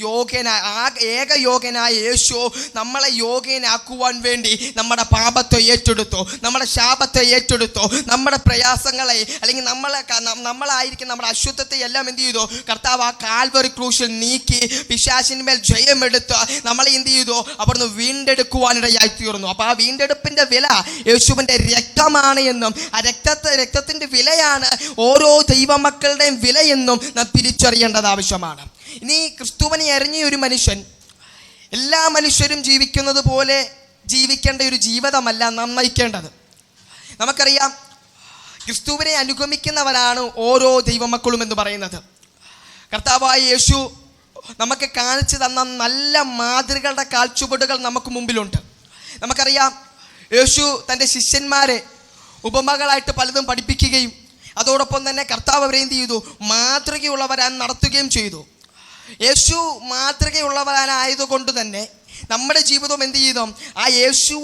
S8: ഏക യോഗ്യനായ യേശു നമ്മളെ യോഗ്യനാക്കുവാൻ വേണ്ടി നമ്മുടെ പാപത്തെ ഏറ്റെടുത്തു, നമ്മുടെ ശാപത്തെ ഏറ്റെടുത്തു, നമ്മുടെ പ്രയാസങ്ങളെ അല്ലെങ്കിൽ നമ്മളായിരിക്കും നമ്മുടെ അശുദ്ധത്തെ എല്ലാം എന്ത് ചെയ്തു, കർത്താവ് ആ കാൽവറി ക്രൂശിൽ നീക്കി പിശാചിന്മേൽ ജയമെടുത്ത് നമ്മളെ എന്ത് ചെയ്തു, അവിടുന്ന് വീണ്ടെടുക്കുവാനിടയായി തീർന്നു. അപ്പോൾ ആ വീണ്ടെടുപ്പിൻ്റെ വില യേശുവിൻ്റെ രക്തമാണ് എന്നും ആ രക്തത്തിൻ്റെ വിലയാണ് ഓരോ ദൈവമക്കളുടെയും വിലയെന്നും നാം തിരിച്ചറിയേണ്ടത് ആവശ്യമാണ്. ഇനി ക്രിസ്തുവിനെ അറിഞ്ഞ ഒരു മനുഷ്യൻ എല്ലാ മനുഷ്യരും ജീവിക്കുന്നത് പോലെ ജീവിക്കേണ്ട ഒരു ജീവിതമല്ല നാം നയിക്കേണ്ടത്. നമുക്കറിയാം, ക്രിസ്തുവിനെ അനുഗമിക്കുന്നവരാണ് ഓരോ ദൈവമക്കളും എന്ന് പറയുന്നത്. കർത്താവായ യേശു നമുക്ക് കാണിച്ചു തന്ന നല്ല മാതൃകളുടെ കാൽച്ചുവടുകൾ നമുക്ക് മുമ്പിലുണ്ട്. നമുക്കറിയാം, യേശു തൻ്റെ ശിഷ്യന്മാരെ ഉപമകളായിട്ട് പലതും പഠിപ്പിക്കുകയും അതോടൊപ്പം തന്നെ കർത്താവ് അവരെ എന്ത് ചെയ്തു, മാതൃകയുള്ളവരാൻ നടത്തുകയും ചെയ്തു. യേശു മാതൃകയുള്ളവരാനായതുകൊണ്ട് തന്നെ നമ്മുടെ ജീവിതം എന്ത് ചെയ്തു, ആ യേശു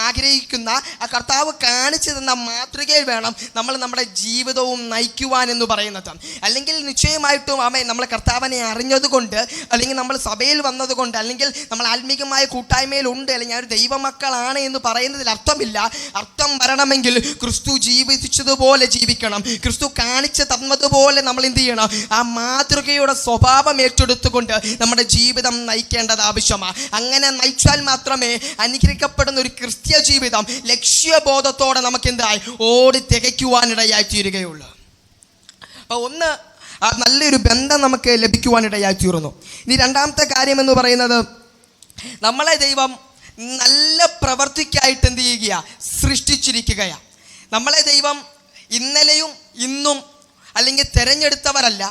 S8: ആഗ്രഹിക്കുന്ന ആ കർത്താവ് കാണിച്ചു തന്ന മാതൃകയിൽ വേണം നമ്മൾ നമ്മുടെ ജീവിതവും നയിക്കുവാൻ എന്ന് പറയുന്നത്. അല്ലെങ്കിൽ നിശ്ചയമായിട്ടും നമ്മൾ കർത്താവിനെ അറിഞ്ഞതുകൊണ്ട്, അല്ലെങ്കിൽ നമ്മൾ സഭയിൽ വന്നതുകൊണ്ട്, അല്ലെങ്കിൽ നമ്മൾ ആത്മീകമായ കൂട്ടായ്മയിലുണ്ട്, അല്ലെങ്കിൽ ഒരു ദൈവമക്കളാണ് എന്ന് പറയുന്നതിൽ അർത്ഥമില്ല. അർത്ഥം വരണമെങ്കിൽ ക്രിസ്തു ജീവിച്ചതുപോലെ ജീവിക്കണം, ക്രിസ്തു കാണിച്ചു തന്നതുപോലെ നമ്മൾ എന്ത് ചെയ്യണം, ആ മാതൃകയുടെ സ്വഭാവം ഏറ്റെടുത്തുകൊണ്ട് നമ്മുടെ ജീവിതം നയിക്കേണ്ടത് ആവശ്യമാണ്. അങ്ങനെ നയിച്ചാൽ മാത്രമേ അനുഗ്രഹിക്കപ്പെടുന്ന ഒരു ക്രിസ്ത്യ ജീവിതം ലക്ഷ്യബോധത്തോടെ നമുക്ക് എന്തായി ഓടി തികയ്ക്കുവാനിടയായി തീരുകയുള്ളൂ. അപ്പോൾ ഒന്ന്, ആ നല്ലൊരു ബന്ധം നമുക്ക് ലഭിക്കുവാനിടയായി തീർന്നു. ഇനി രണ്ടാമത്തെ കാര്യം എന്ന് പറയുന്നത്, നമ്മളെ ദൈവം നല്ല പ്രവൃത്തിക്കായിട്ട് എന്ത് ചെയ്യുക, സൃഷ്ടിച്ചിരിക്കുകയാണ്. നമ്മളെ ദൈവം ഇന്നലെയും ഇന്നും അല്ലെങ്കിൽ തിരഞ്ഞെടുത്തവരല്ല.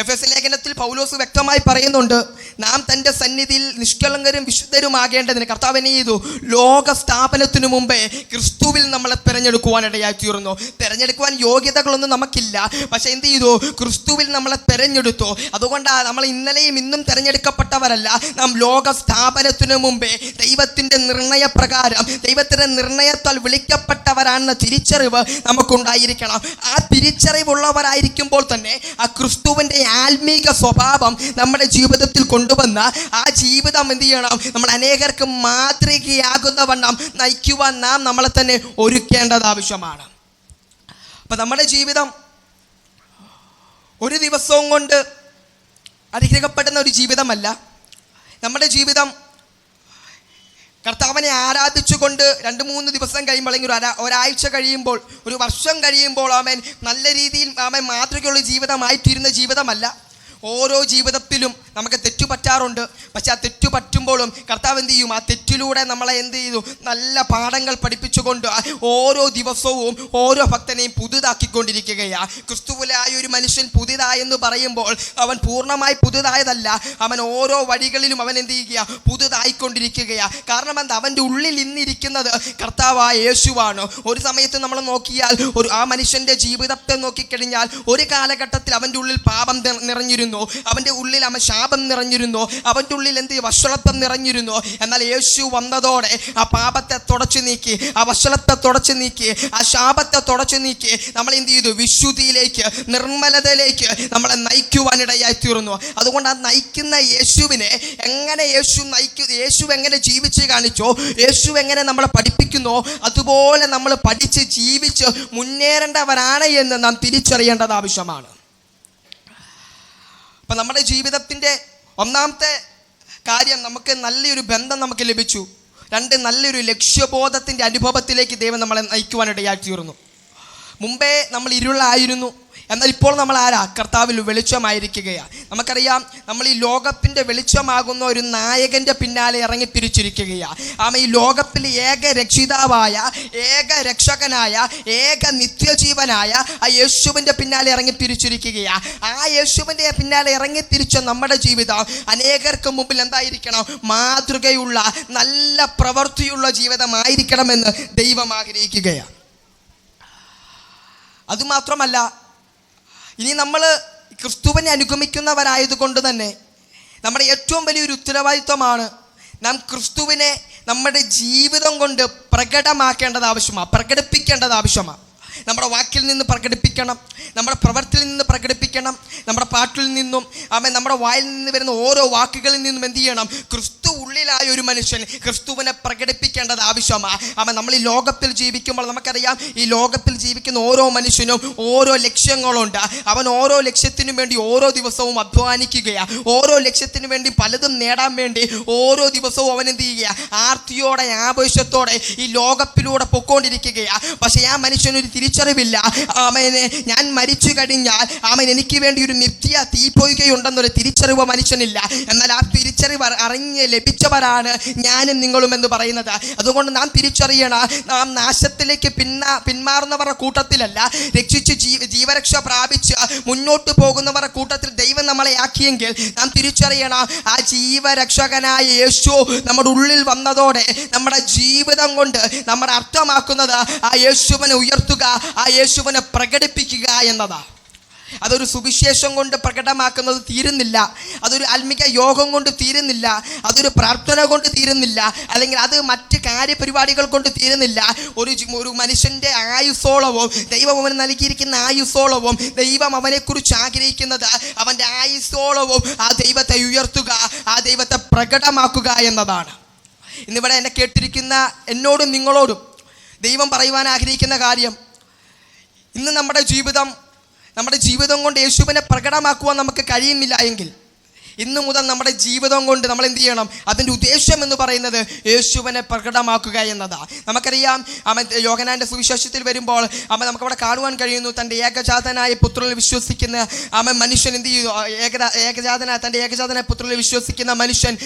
S8: എഫെസ്യ ലേഖനത്തിൽ പൗലോസ് വ്യക്തമായി പറയുന്നുണ്ട്, നാം തൻ്റെ സന്നിധിയിൽ നിഷ്കളങ്കരും വിശുദ്ധരുമാകേണ്ടതിന് കർത്താവിനെ ചെയ്തു ലോക സ്ഥാപനത്തിനു മുമ്പേ ക്രിസ്തുവിൽ നമ്മളെ തിരഞ്ഞെടുക്കുവാനിടയായി തീർന്നു. തിരഞ്ഞെടുക്കുവാൻ യോഗ്യതകളൊന്നും നമുക്കില്ല, പക്ഷെ എന്ത് ചെയ്തു, ക്രിസ്തുവിൽ നമ്മളെ തിരഞ്ഞെടുത്തു. അതുകൊണ്ടാണ് നമ്മൾ ഇന്നലെയും ഇന്നും തിരഞ്ഞെടുക്കപ്പെട്ടവരല്ല, നാം ലോക സ്ഥാപനത്തിനു മുമ്പേ ദൈവത്തിൻ്റെ നിർണയപ്രകാരം, ദൈവത്തിൻ്റെ നിർണയത്താൽ വിളിക്കപ്പെട്ടവരാണെന്ന തിരിച്ചറിവ് നമുക്കുണ്ടായിരിക്കണം. ആ തിരിച്ചറിവുള്ളവരായിരിക്കുമ്പോൾ തന്നെ ആ ക്രിസ്തുവിൻ്റെ ആത്മീക സ്വഭാവം നമ്മുടെ ജീവിതത്തിൽ കൊണ്ടുവന്ന ആ ജീവിതം എന്ത് ചെയ്യണം, നമ്മൾ അനേകർക്ക് മാതൃകയാകുന്ന വണ്ണം നയിക്കുവാൻ നാം നമ്മളെ തന്നെ ഒരുക്കേണ്ടത് ആവശ്യമാണ്. അപ്പം നമ്മുടെ ജീവിതം ഒരു ദിവസവും കൊണ്ട് അനുഗ്രഹിക്കപ്പെടുന്ന ഒരു ജീവിതമല്ല. നമ്മുടെ ജീവിതം കർത്താവിനെ ആരാധിച്ചുകൊണ്ട് 2-3 ദിവസം കഴിയുമ്പോൾ, അല്ലെങ്കിൽ ഒരാഴ്ച കഴിയുമ്പോൾ, ഒരു വർഷം കഴിയുമ്പോൾ നല്ല രീതിയിൽ മാതൃകയുള്ള ജീവിതമായി തീരുന്ന ജീവിതമല്ല. ഓരോ ജീവിതത്തിലും നമുക്ക് തെറ്റു പറ്റാറുണ്ട്. പക്ഷെ ആ തെറ്റു പറ്റുമ്പോഴും കർത്താവ് എന്ത് ചെയ്യും? ആ തെറ്റിലൂടെ നമ്മളെ എന്ത് ചെയ്തു? നല്ല പാഠങ്ങൾ പഠിപ്പിച്ചുകൊണ്ട് ഓരോ ദിവസവും ഓരോ ഭക്തനെയും പുതുതാക്കിക്കൊണ്ടിരിക്കുകയാണ്. ക്രിസ്തുവിലായ ഒരു മനുഷ്യൻ പുതുതായെന്ന് പറയുമ്പോൾ അവൻ പൂർണ്ണമായി പുതുതായതല്ല, അവൻ ഓരോ വഴികളിലും അവൻ എന്ത് ചെയ്യുക? പുതുതായിക്കൊണ്ടിരിക്കുകയാണ്. കാരണം എന്താ? അവൻ്റെ ഉള്ളിൽ ഇന്നിരിക്കുന്നത് കർത്താവായ യേശുവാണ്. ഒരു സമയത്ത് നമ്മൾ നോക്കിയാൽ ആ മനുഷ്യൻ്റെ ജീവിതത്തെ നോക്കിക്കഴിഞ്ഞാൽ ഒരു കാലഘട്ടത്തിൽ അവൻ്റെ ഉള്ളിൽ പാപം നിറഞ്ഞിരുന്നു, അവൻ്റെ ഉള്ളിൽ അവൻ ശാപം നിറഞ്ഞിരുന്നു, അവൻ്റെ ഉള്ളിൽ എന്ത് വഷളത്വം നിറഞ്ഞിരുന്നു. എന്നാൽ യേശു വന്നതോടെ ആ പാപത്തെ തുടച്ചു നീക്കി, ആ വഷളത്തെ തുടച്ചു നീക്കി, ആ ശാപത്തെ തുടച്ചു നീക്കി നമ്മൾ എന്ത് ചെയ്തു? വിശുദ്ധിയിലേക്ക്, നിർമ്മലതയിലേക്ക് നമ്മളെ നയിക്കുവാനിടയായി തീർന്നു. അതുകൊണ്ട് ആ നയിക്കുന്ന യേശുവിനെ എങ്ങനെ യേശു എങ്ങനെ ജീവിച്ച് കാണിച്ചോ, യേശു എങ്ങനെ നമ്മളെ പഠിപ്പിക്കുന്നോ, അതുപോലെ നമ്മൾ പഠിച്ച് ജീവിച്ച് മുന്നേറേണ്ടവരാണ് എന്ന് നാം തിരിച്ചറിയേണ്ടത് ആവശ്യമാണ്. അപ്പം നമ്മുടെ ജീവിതത്തിൻ്റെ ഒന്നാമത്തെ കാര്യം, നമുക്ക് നല്ലൊരു ബന്ധം നമുക്ക് ലഭിച്ചു. 2, നല്ലൊരു ലക്ഷ്യബോധത്തിൻ്റെ അനുഭവത്തിലേക്ക് ദൈവം നമ്മളെ നയിക്കുവാനിടയായി തീർന്നു. മുമ്പേ നമ്മൾ ഇരുളായിരുന്നു, എന്നാൽ ഇപ്പോൾ നമ്മൾ ആരാ? കർത്താവിൽ വെളിച്ചമായിരിക്കുകയാണ്. നമുക്കറിയാം, നമ്മൾ ഈ ലോകത്തിൻ്റെ വെളിച്ചമാകുന്ന ഒരു നായകൻ്റെ പിന്നാലെ ഇറങ്ങിത്തിരിച്ചിരിക്കുകയാണ്. ഈ ലോകത്തിൽ ഏക രക്ഷിതാവായ, ഏക രക്ഷകനായ, ഏക നിത്യജീവനായ ആ യേശുവിൻ്റെ പിന്നാലെ ഇറങ്ങിത്തിരിച്ചിരിക്കുകയാണ്. ആ യേശുവിൻ്റെ പിന്നാലെ ഇറങ്ങിത്തിരിച്ച നമ്മുടെ ജീവിതം അനേകർക്ക് മുമ്പിൽ എന്തായിരിക്കണം? മാതൃകയുള്ള നല്ല പ്രവൃത്തിയുള്ള ജീവിതമായിരിക്കണമെന്ന് ദൈവം ആഗ്രഹിക്കുകയാണ്. അതുമാത്രമല്ല, ഇനി നമ്മൾ ക്രിസ്തുവിനെ അനുഗമിക്കുന്നവരായതുകൊണ്ട് തന്നെ നമ്മുടെ ഏറ്റവും വലിയൊരു ഉത്തരവാദിത്വമാണ് നാം ക്രിസ്തുവിനെ നമ്മുടെ ജീവിതം കൊണ്ട് പ്രകടമാക്കേണ്ടത് ആവശ്യമാണ്, പ്രകടിപ്പിക്കേണ്ടത് ആവശ്യമാണ്. നമ്മുടെ വാക്കിൽ നിന്ന് പ്രകടിപ്പിക്കണം, നമ്മുടെ പ്രവൃത്തിയിൽ നിന്ന് പ്രകടിപ്പിക്കണം, നമ്മുടെ പാട്ടിൽ നിന്നും നമ്മുടെ വായിൽ നിന്ന് വരുന്ന ഓരോ വാക്കുകളിൽ നിന്നും എന്ത് ചെയ്യണം? ക്രിസ്തു ഉള്ളിലായ ഒരു മനുഷ്യൻ ക്രിസ്തുവിനെ പ്രകടിപ്പിക്കേണ്ടത് ആവശ്യമാണ്. നമ്മൾ ഈ ലോകത്തിൽ ജീവിക്കുമ്പോൾ നമുക്കറിയാം, ഈ ലോകത്തിൽ ജീവിക്കുന്ന ഓരോ മനുഷ്യനും ഓരോ ലക്ഷ്യങ്ങളുണ്ട്. അവൻ ഓരോ ലക്ഷ്യത്തിനും വേണ്ടി ഓരോ ദിവസവും അധ്വാനിക്കുകയാണ്. ഓരോ ലക്ഷ്യത്തിനു വേണ്ടി പലതും നേടാൻ വേണ്ടി ഓരോ ദിവസവും അവൻ എന്ത് ചെയ്യുക? ആർത്തിയോടെ, ആവേശത്തോടെ ഈ ലോകത്തിലൂടെ പൊക്കോണ്ടിരിക്കുകയാണ്. പക്ഷേ ആ മനുഷ്യനൊരു തിരിച്ചറിവില്ല. ഞാൻ മരിച്ചു കഴിഞ്ഞാൽ എനിക്ക് വേണ്ടി ഒരു നിത്യ തീപ്പൊയ്കയുണ്ടെന്നൊരു തിരിച്ചറിവ് മനുഷ്യനില്ല. എന്നാൽ ആ തിരിച്ചറിവ് അറിഞ്ഞ് ലഭിച്ചവരാണ് ഞാനും നിങ്ങളും എന്ന് പറയുന്നത്. അതുകൊണ്ട് നാം തിരിച്ചറിയണം, നാം നാശത്തിലേക്ക് പിന്മാറുന്നവരുടെ കൂട്ടത്തിലല്ല, രക്ഷിച്ച് ജീവരക്ഷ പ്രാപിച്ച് മുന്നോട്ട് പോകുന്നവരുടെ കൂട്ടത്തിൽ ദൈവം നമ്മളെ ആക്കിയെങ്കിൽ നാം തിരിച്ചറിയണം, ആ ജീവരക്ഷകനായ യേശു നമ്മുടെ ഉള്ളിൽ വന്നതോടെ നമ്മുടെ ജീവിതം കൊണ്ട് നമ്മൾ അർത്ഥമാക്കുന്നത് ആ യേശുവിനെ ഉയർത്തുക, ആ യേശുവിനെ പ്രകടിപ്പിക്കുക എന്നതാണ്. അതൊരു സുവിശേഷം കൊണ്ട് പ്രകടമാക്കുന്നത് തീരുന്നില്ല, അതൊരു ആത്മിക യോഗം കൊണ്ട് തീരുന്നില്ല, അതൊരു പ്രാർത്ഥന കൊണ്ട് തീരുന്നില്ല, അല്ലെങ്കിൽ അത് മറ്റ് കാര്യപരിപാടികൾ കൊണ്ട് തീരുന്നില്ല. ഒരു മനുഷ്യൻ്റെ ആയുസ്സോളവും, ദൈവം അവന് നൽകിയിരിക്കുന്ന ആയുസ്സോളവും ദൈവം അവനെക്കുറിച്ച് ആഗ്രഹിക്കുന്നത് അവൻ്റെ ആയുസ്സോളവും ആ ദൈവത്തെ ഉയർത്തുക, ആ ദൈവത്തെ പ്രകടമാക്കുക എന്നതാണ്. ഇന്നിവിടെ എന്നെ കേട്ടിരിക്കുന്ന എന്നോടും നിങ്ങളോടും ദൈവം പറയുവാൻ ആഗ്രഹിക്കുന്ന കാര്യം, ഇന്ന് നമ്മുടെ ജീവിതം കൊണ്ട് യേശുവിനെ പ്രകടമാക്കുവാൻ നമുക്ക് കഴിയുന്നില്ല എങ്കിൽ ഇന്നു മുതൽ നമ്മുടെ ജീവിതം കൊണ്ട് നമ്മൾ എന്ത് ചെയ്യണം? അതിൻ്റെ ഉദ്ദേശം എന്ന് പറയുന്നത് യേശുവിനെ പ്രകടമാക്കുക എന്നതാണ്. നമുക്കറിയാം, യോഹന്നാൻ്റെ സുവിശേഷത്തിൽ വരുമ്പോൾ നമുക്കവിടെ കാണുവാൻ കഴിയുന്നു, തൻ്റെ ഏകജാതനായ പുത്രനിൽ വിശ്വസിക്കുന്ന മനുഷ്യൻ എന്ത് ചെയ്തു? തൻ്റെ ഏകജാതനായ പുത്രനിൽ വിശ്വസിക്കുന്ന മനുഷ്യൻ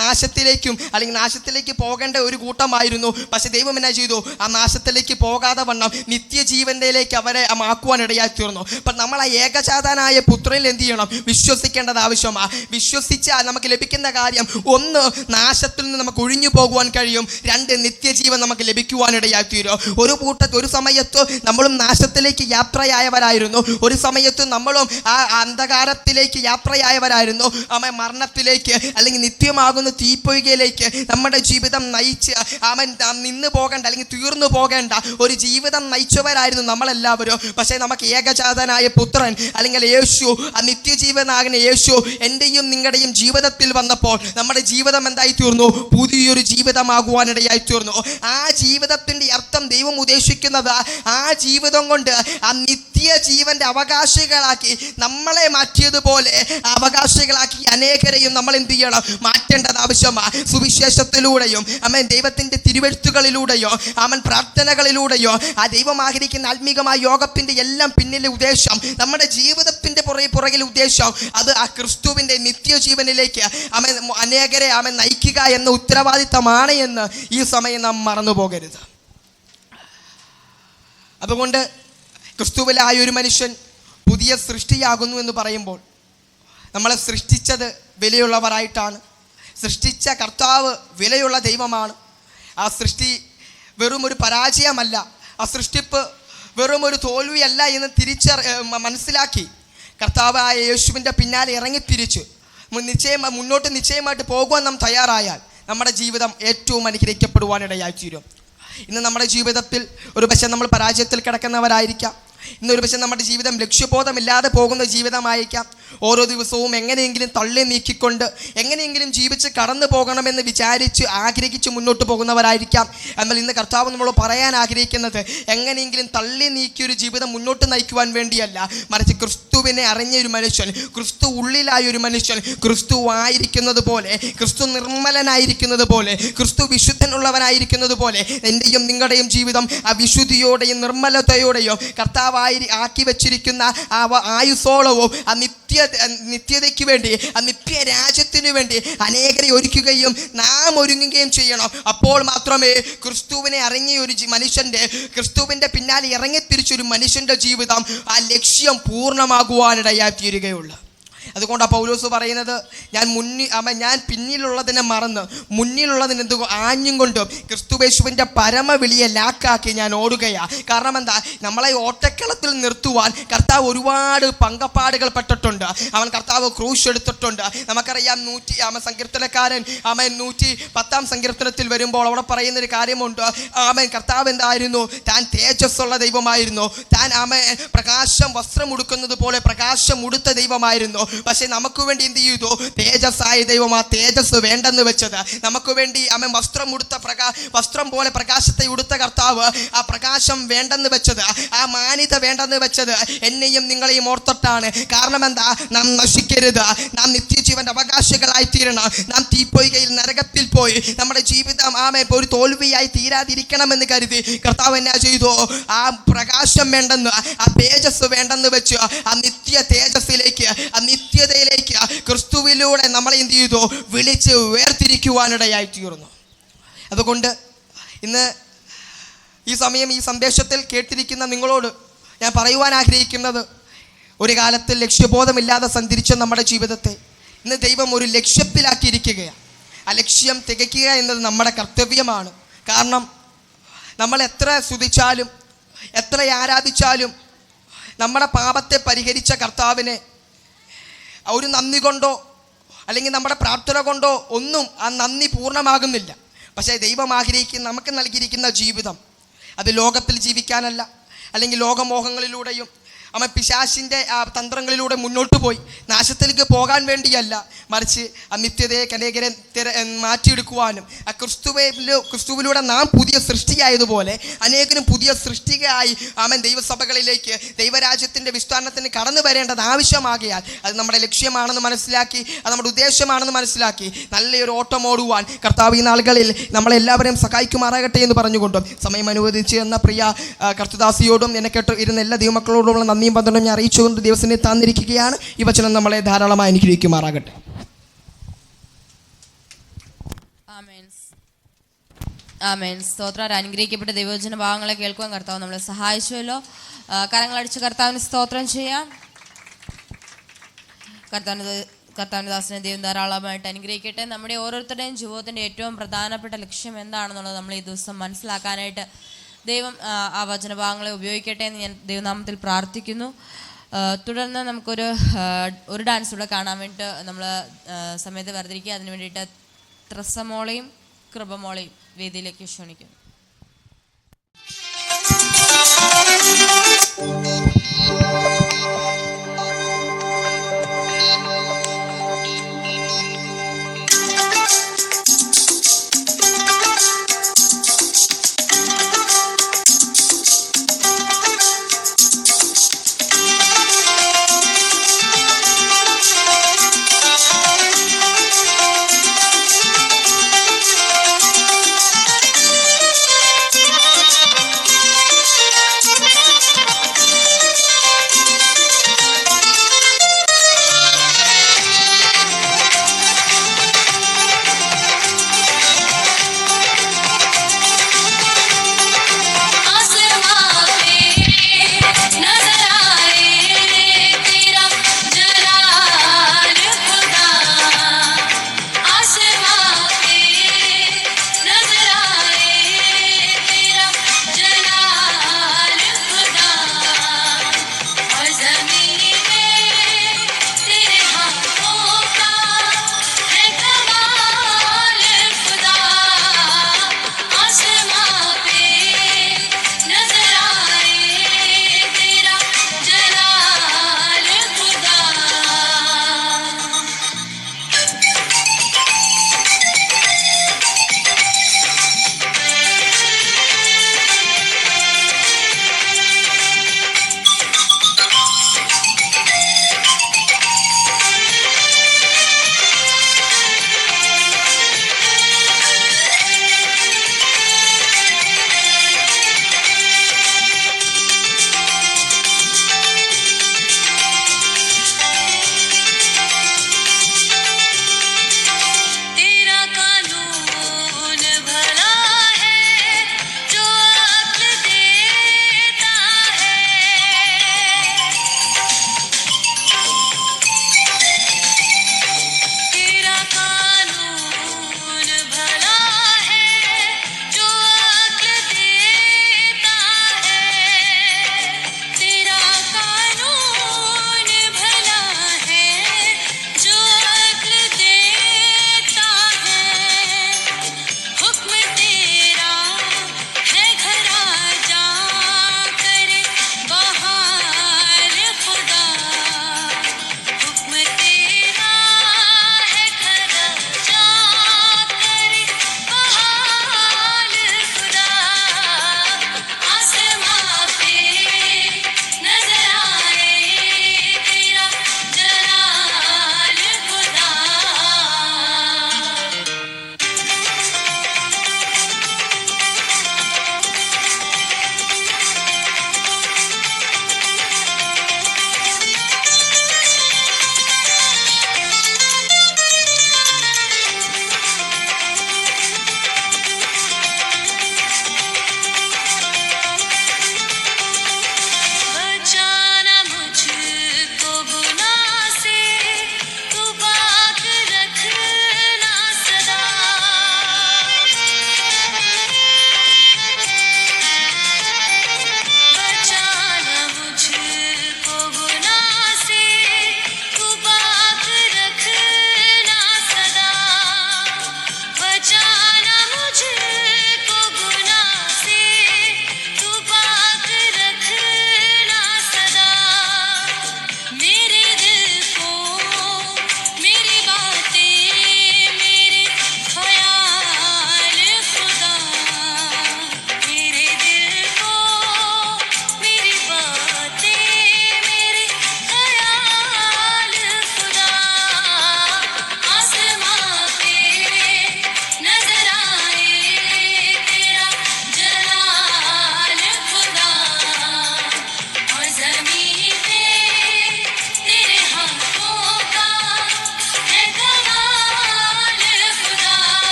S8: നാശത്തിലേക്കും അല്ലെങ്കിൽ നാശത്തിലേക്ക് പോകേണ്ട ഒരു കൂട്ടമായിരുന്നു. പക്ഷെ ദൈവം എന്നാ ചെയ്തു? ആ നാശത്തിലേക്ക് പോകാതെ വണ്ണം നിത്യജീവനിലേക്ക് അവരെ ആക്കുവാനിടയായി തീർന്നു. അപ്പം നമ്മൾ ആ ഏകജാതനായ പുത്രനിൽ എന്ത് ചെയ്യണം? വിശ്വസിക്കേണ്ടത് ആവശ്യമാണ്. വിശ്വസിച്ചാൽ നമുക്ക് ലഭിക്കുന്ന കാര്യം, 1, നാശത്തിൽ നിന്ന് നമുക്ക് ഒഴിഞ്ഞു പോകുവാൻ കഴിയും, 2, നിത്യജീവൻ നമുക്ക് ലഭിക്കുവാനിടയായി തീരും. ഒരു സമയത്ത് നമ്മളും നാശത്തിലേക്ക് യാത്രയായവരായിരുന്നു, ഒരു സമയത്ത് നമ്മളും ആ അന്ധകാരത്തിലേക്ക് യാത്രയായവരായിരുന്നു. മരണത്തിലേക്ക് അല്ലെങ്കിൽ നിത്യമാകുന്ന തീപ്പൊയ്കയിലേക്ക് നമ്മുടെ ജീവിതം നയിച്ച് നിന്ന് പോകേണ്ട അല്ലെങ്കിൽ തീർന്നു പോകേണ്ട ഒരു ജീവിതം നയിച്ചവരായിരുന്നു നമ്മളെല്ലാവരും. പക്ഷേ നമുക്ക് ഏകജാതനായ പുത്രൻ അല്ലെങ്കിൽ യേശു, ആ നിത്യജീവനാകുന്ന യേശു എൻ്റെയും നിങ്ങളുടെയും ജീവിതത്തിൽ വന്നപ്പോൾ നമ്മുടെ ജീവിതം എന്തായി തീർന്നു? പുതിയൊരു ജീവിതമാകുവാനിടയായി തീർന്നു. ആ ജീവിതത്തിൻ്റെ അർത്ഥം ദൈവം ഉദ്ദേശിക്കുന്നത്, ആ ജീവിതം കൊണ്ട് ആ നിത്യ നിത്യ ജീവന്റെ അവകാശികളാക്കി നമ്മളെ മാറ്റിയതുപോലെ അവകാശികളാക്കി അനേകരെയും നമ്മൾ എന്ത് ചെയ്യണം? മാറ്റേണ്ടത് ആവശ്യമാണ്. സുവിശേഷത്തിലൂടെയും ദൈവത്തിന്റെ തിരുവെഴുത്തുകളിലൂടെയോ പ്രാർത്ഥനകളിലൂടെയോ ആ ദൈവം ആഗ്രഹിക്കുന്ന ആത്മീകമായ യോഗത്തിന്റെ എല്ലാം പിന്നിലെ ഉദ്ദേശം, നമ്മുടെ ജീവിതത്തിന്റെ പുറകിലെ ഉദ്ദേശം അത് ആ ക്രിസ്തുവിന്റെ നിത്യജീവനിലേക്ക് അനേകരെ നയിക്കുക എന്ന ഉത്തരവാദിത്തമാണ് എന്ന് ഈ സമയം നാം മറന്നു പോകരുത്. അതുകൊണ്ട് ക്രിസ്തുവിലായ ഒരു മനുഷ്യൻ പുതിയ സൃഷ്ടിയാകുന്നു എന്ന് പറയുമ്പോൾ നമ്മളെ സൃഷ്ടിച്ചത് വിലയുള്ളവരായിട്ടാണ്. സൃഷ്ടിച്ച കർത്താവ് വിലയുള്ള ദൈവമാണ്. ആ സൃഷ്ടി വെറും ഒരു പരാജയമല്ല, ആ സൃഷ്ടിപ്പ് വെറും ഒരു തോൽവിയല്ല എന്ന് മനസ്സിലാക്കി കർത്താവായ യേശുവിൻ്റെ പിന്നാലെ ഇറങ്ങിത്തിരിച്ച് മുന്നോട്ട് നിശ്ചയമായിട്ട് പോകുവാൻ നാം തയ്യാറായാൽ നമ്മുടെ ജീവിതം ഏറ്റവും അനുഗ്രഹിക്കപ്പെടുവാനിടയായിത്തീരും. ഇന്ന് നമ്മുടെ ജീവിതത്തിൽ ഒരു പക്ഷേ നമ്മൾ പരാജയത്തിൽ കിടക്കുന്നവരായിരിക്കാം. ഇന്നൊരു പക്ഷേ നമ്മുടെ ജീവിതം ലക്ഷ്യബോധമില്ലാതെ പോകുന്ന ജീവിതമായിരിക്കാം. ഓരോ ദിവസവും എങ്ങനെയെങ്കിലും തള്ളി നീക്കിക്കൊണ്ട് എങ്ങനെയെങ്കിലും ജീവിച്ച് കടന്നു പോകണമെന്ന് വിചാരിച്ച് ആഗ്രഹിച്ച് മുന്നോട്ട് പോകുന്നവരായിരിക്കാം. എന്നാൽ ഇന്ന് കർത്താവ് നമ്മളോട് പറയാൻ ആഗ്രഹിക്കുന്നത് എങ്ങനെയെങ്കിലും തള്ളി നീക്കിയൊരു ജീവിതം മുന്നോട്ട് നയിക്കുവാൻ വേണ്ടിയല്ല, മറിച്ച് ക്രിസ്തുവിനെ അറിഞ്ഞൊരു മനുഷ്യൻ, ക്രിസ്തു ഉള്ളിലായൊരു മനുഷ്യൻ ക്രിസ്തു ആയിരിക്കുന്നത് പോലെ, ക്രിസ്തു നിർമ്മലനായിരിക്കുന്നത് പോലെ, ക്രിസ്തു വിശുദ്ധനുള്ളവനായിരിക്കുന്നത് പോലെ എൻ്റെയും നിങ്ങളുടെയും ജീവിതം ആ വിശുദ്ധിയോടെയും നിർമ്മലതയോടെയോ കർത്താവ് ആക്കി വെച്ചിരിക്കുന്ന ആ ആയുസോളവും ആ നിത്യതയ്ക്ക് വേണ്ടി, ആ നിത്യ രാജ്യത്തിനു വേണ്ടി അനേകരെ ഒരുക്കുകയും നാം ഒരുങ്ങുകയും ചെയ്യണം. അപ്പോൾ മാത്രമേ ക്രിസ്തുവിനെ ഇറങ്ങിയ ഒരു മനുഷ്യൻ്റെ, ക്രിസ്തുവിൻ്റെ പിന്നാലെ ഇറങ്ങിത്തിരിച്ചൊരു മനുഷ്യൻ്റെ ജീവിതം ആ ലക്ഷ്യം പൂർണ്ണമാകുവാനിടയായി തീരുകയുള്ളൂ. അതുകൊണ്ടാണ് പൗലോസ് പറയുന്നത്, ഞാൻ പിന്നിലുള്ളതിനെ മറന്ന് മുന്നിലുള്ളതിന് ആഞ്ഞും കൊണ്ടും ക്രിസ്തുവേശുവിൻ്റെ പരമവിളിയെ ലാക്കാക്കി ഞാൻ ഓടുകയാണ്. കാരണം എന്താ? നമ്മളെ ഓട്ടക്കളത്തിൽ നിർത്തുവാൻ കർത്താവ് ഒരുപാട് പങ്കപ്പാടുകൾ പെട്ടിട്ടുണ്ട്. കർത്താവ് ക്രൂശ് എടുത്തിട്ടുണ്ട്. നമുക്കറിയാം, സങ്കീർത്തനക്കാരൻ 110 സങ്കീർത്തനത്തിൽ വരുമ്പോൾ അവിടെ പറയുന്നൊരു കാര്യമുണ്ട്. കർത്താവ് എന്തായിരുന്നു? താൻ തേജസ്സുള്ള ദൈവമായിരുന്നു. താൻ പ്രകാശം വസ്ത്രം ഉടുക്കുന്നത് പോലെ പ്രകാശം ഉടുത്ത ദൈവമായിരുന്നു. പക്ഷെ നമുക്ക് വേണ്ടി എന്ത് ചെയ്തു? തേജസ്സായ ദൈവം ആ തേജസ് വേണ്ടെന്ന് വെച്ചത്. നമുക്ക് വേണ്ടി വസ്ത്രം പോലെ പ്രകാശത്തെ ഉടുത്ത കർത്താവ് ആ പ്രകാശം വേണ്ടെന്ന് വെച്ചത്, ആ മാന്യത വേണ്ടെന്ന് വെച്ചത് എന്നെയും നിങ്ങളെയും ഓർത്തിട്ടാണ്. കാരണം എന്താ? നാം നശിക്കരുത്, നാം നിത്യജീവന്റെ അവകാശികളായി തീരണം. നാം തീപ്പൊയ്കയിൽ നരകത്തിൽ പോയി നമ്മുടെ ജീവിതം ഒരു തോൽവിയായി തീരാതിരിക്കണമെന്ന് കരുതി കർത്താവ് എന്നാ ചെയ്തു? ആ പ്രകാശം വേണ്ടെന്ന്, ആ തേജസ് വേണ്ടെന്ന് വെച്ച് ആ നിത്യ തേജസ്സിലേക്ക്, ആ നിത്യതയിലേക്ക് ക്രിസ്തുവിലൂടെ നമ്മളെ എന്ത് ചെയ്തു? വിളിച്ച് വേർതിരിക്കുവാനിടയായി തീർന്നു. അതുകൊണ്ട് ഇന്ന് ഈ സമയം ഈ സന്ദേശത്തിൽ കേട്ടിരിക്കുന്ന നിങ്ങളോട് ഞാൻ പറയുവാൻ ആഗ്രഹിക്കുന്നത്, ഒരു കാലത്ത് ലക്ഷ്യബോധമില്ലാതെ സഞ്ചരിച്ച നമ്മുടെ ജീവിതത്തെ ഇന്ന് ദൈവം ഒരു ലക്ഷ്യത്തിലാക്കിയിരിക്കുകയാണ്. ആ ലക്ഷ്യം തികയ്ക്കുക എന്നത് നമ്മുടെ കർത്തവ്യമാണ്. കാരണം നമ്മൾ എത്ര സ്തുതിച്ചാലും എത്ര ആരാധിച്ചാലും നമ്മുടെ പാപത്തെ പരിഹരിച്ച കർത്താവിനെ ഒരു നന്ദി കൊണ്ടോ അല്ലെങ്കിൽ നമ്മുടെ പ്രാർത്ഥന കൊണ്ടോ ഒന്നും ആ നന്ദി പൂർണ്ണമാകുന്നില്ല. പക്ഷേ ദൈവം നമുക്ക് നൽകിയിരിക്കുന്ന ജീവിതം അത് ലോകത്തിൽ ജീവിക്കാനല്ല, അല്ലെങ്കിൽ ലോകമോഹങ്ങളിലൂടെയും പിശാചിൻ്റെ തന്ത്രങ്ങളിലൂടെ മുന്നോട്ട് പോയി നാശത്തിലേക്ക് പോകാൻ വേണ്ടിയല്ല, മറിച്ച് ആ നിത്യതയെ അനേകരെ മാറ്റിയെടുക്കുവാനും ആ ക്രിസ്തുവിലൂടെ നാം പുതിയ സൃഷ്ടിയായതുപോലെ അനേകരും പുതിയ സൃഷ്ടിയായി ദൈവസഭകളിലേക്ക് ദൈവരാജ്യത്തിൻ്റെ വിസ്താരണത്തിന് കടന്നു വരേണ്ടത് ആവശ്യമാകിയാൽ അത് നമ്മുടെ ലക്ഷ്യമാണെന്ന് മനസ്സിലാക്കി, അത് നമ്മുടെ ഉദ്ദേശമാണെന്ന് മനസ്സിലാക്കി നല്ലൊരു ഓട്ടം ഓടുവാൻ കർത്താവ് ഈ നാളുകളിൽ നമ്മളെല്ലാവരെയും സഹായിക്കുമാറാകട്ടെ എന്ന് പറഞ്ഞുകൊണ്ടും സമയം അനുവദിച്ച് എന്ന പ്രിയ കർത്തദാസിയോടും എന്നെ കേട്ട് ഇരുന്ന എല്ലാ ദൈവമക്കളോടുമുള്ള നന്ദിയും ബന്ധവും ഞാൻ അറിയിച്ചുകൊണ്ട് ദിവസനെ തന്നിരിക്കുകയാണ്. ഈ വചനം നമ്മളെ ധാരാളമായി അനുഗ്രഹിക്കുമാറാകട്ടെ.
S1: ആമേൻ. സ്തോത്രം. അനുഗ്രഹിക്കപ്പെട്ട ദൈവവചന ഭാഗങ്ങളെ കേൾക്കുവാൻ കർത്താവ് നമ്മളെ സഹായിച്ചുവല്ലോ. കരങ്ങളടിച്ച് കർത്താവിന് സ്തോത്രം ചെയ്യാം. കർത്താവിൻ്റെ ദാസനെ ദൈവം ധാരാളമായിട്ട് അനുഗ്രഹിക്കട്ടെ. നമ്മുടെ ഓരോരുത്തരുടെയും ജീവിതത്തിൻ്റെ ഏറ്റവും പ്രധാനപ്പെട്ട ലക്ഷ്യം എന്താണെന്നുള്ളത് നമ്മൾ ഈ ദിവസം മനസ്സിലാക്കാനായിട്ട് ദൈവം ആ വചനഭാഗങ്ങളെ ഉപയോഗിക്കട്ടെ എന്ന് ഞാൻ ദൈവനാമത്തിൽ പ്രാർത്ഥിക്കുന്നു. തുടർന്ന് നമുക്കൊരു ഡാൻസ് കൂടെ കാണാൻ വേണ്ടിയിട്ട് നമ്മൾ സമയത്ത് വേർതിരിക്കുക. അതിന് വേണ്ടിയിട്ട് ത്രസമോളയും കൃപമോളയും വേദിയിലേക്ക് ക്ഷണിക്കുന്നു.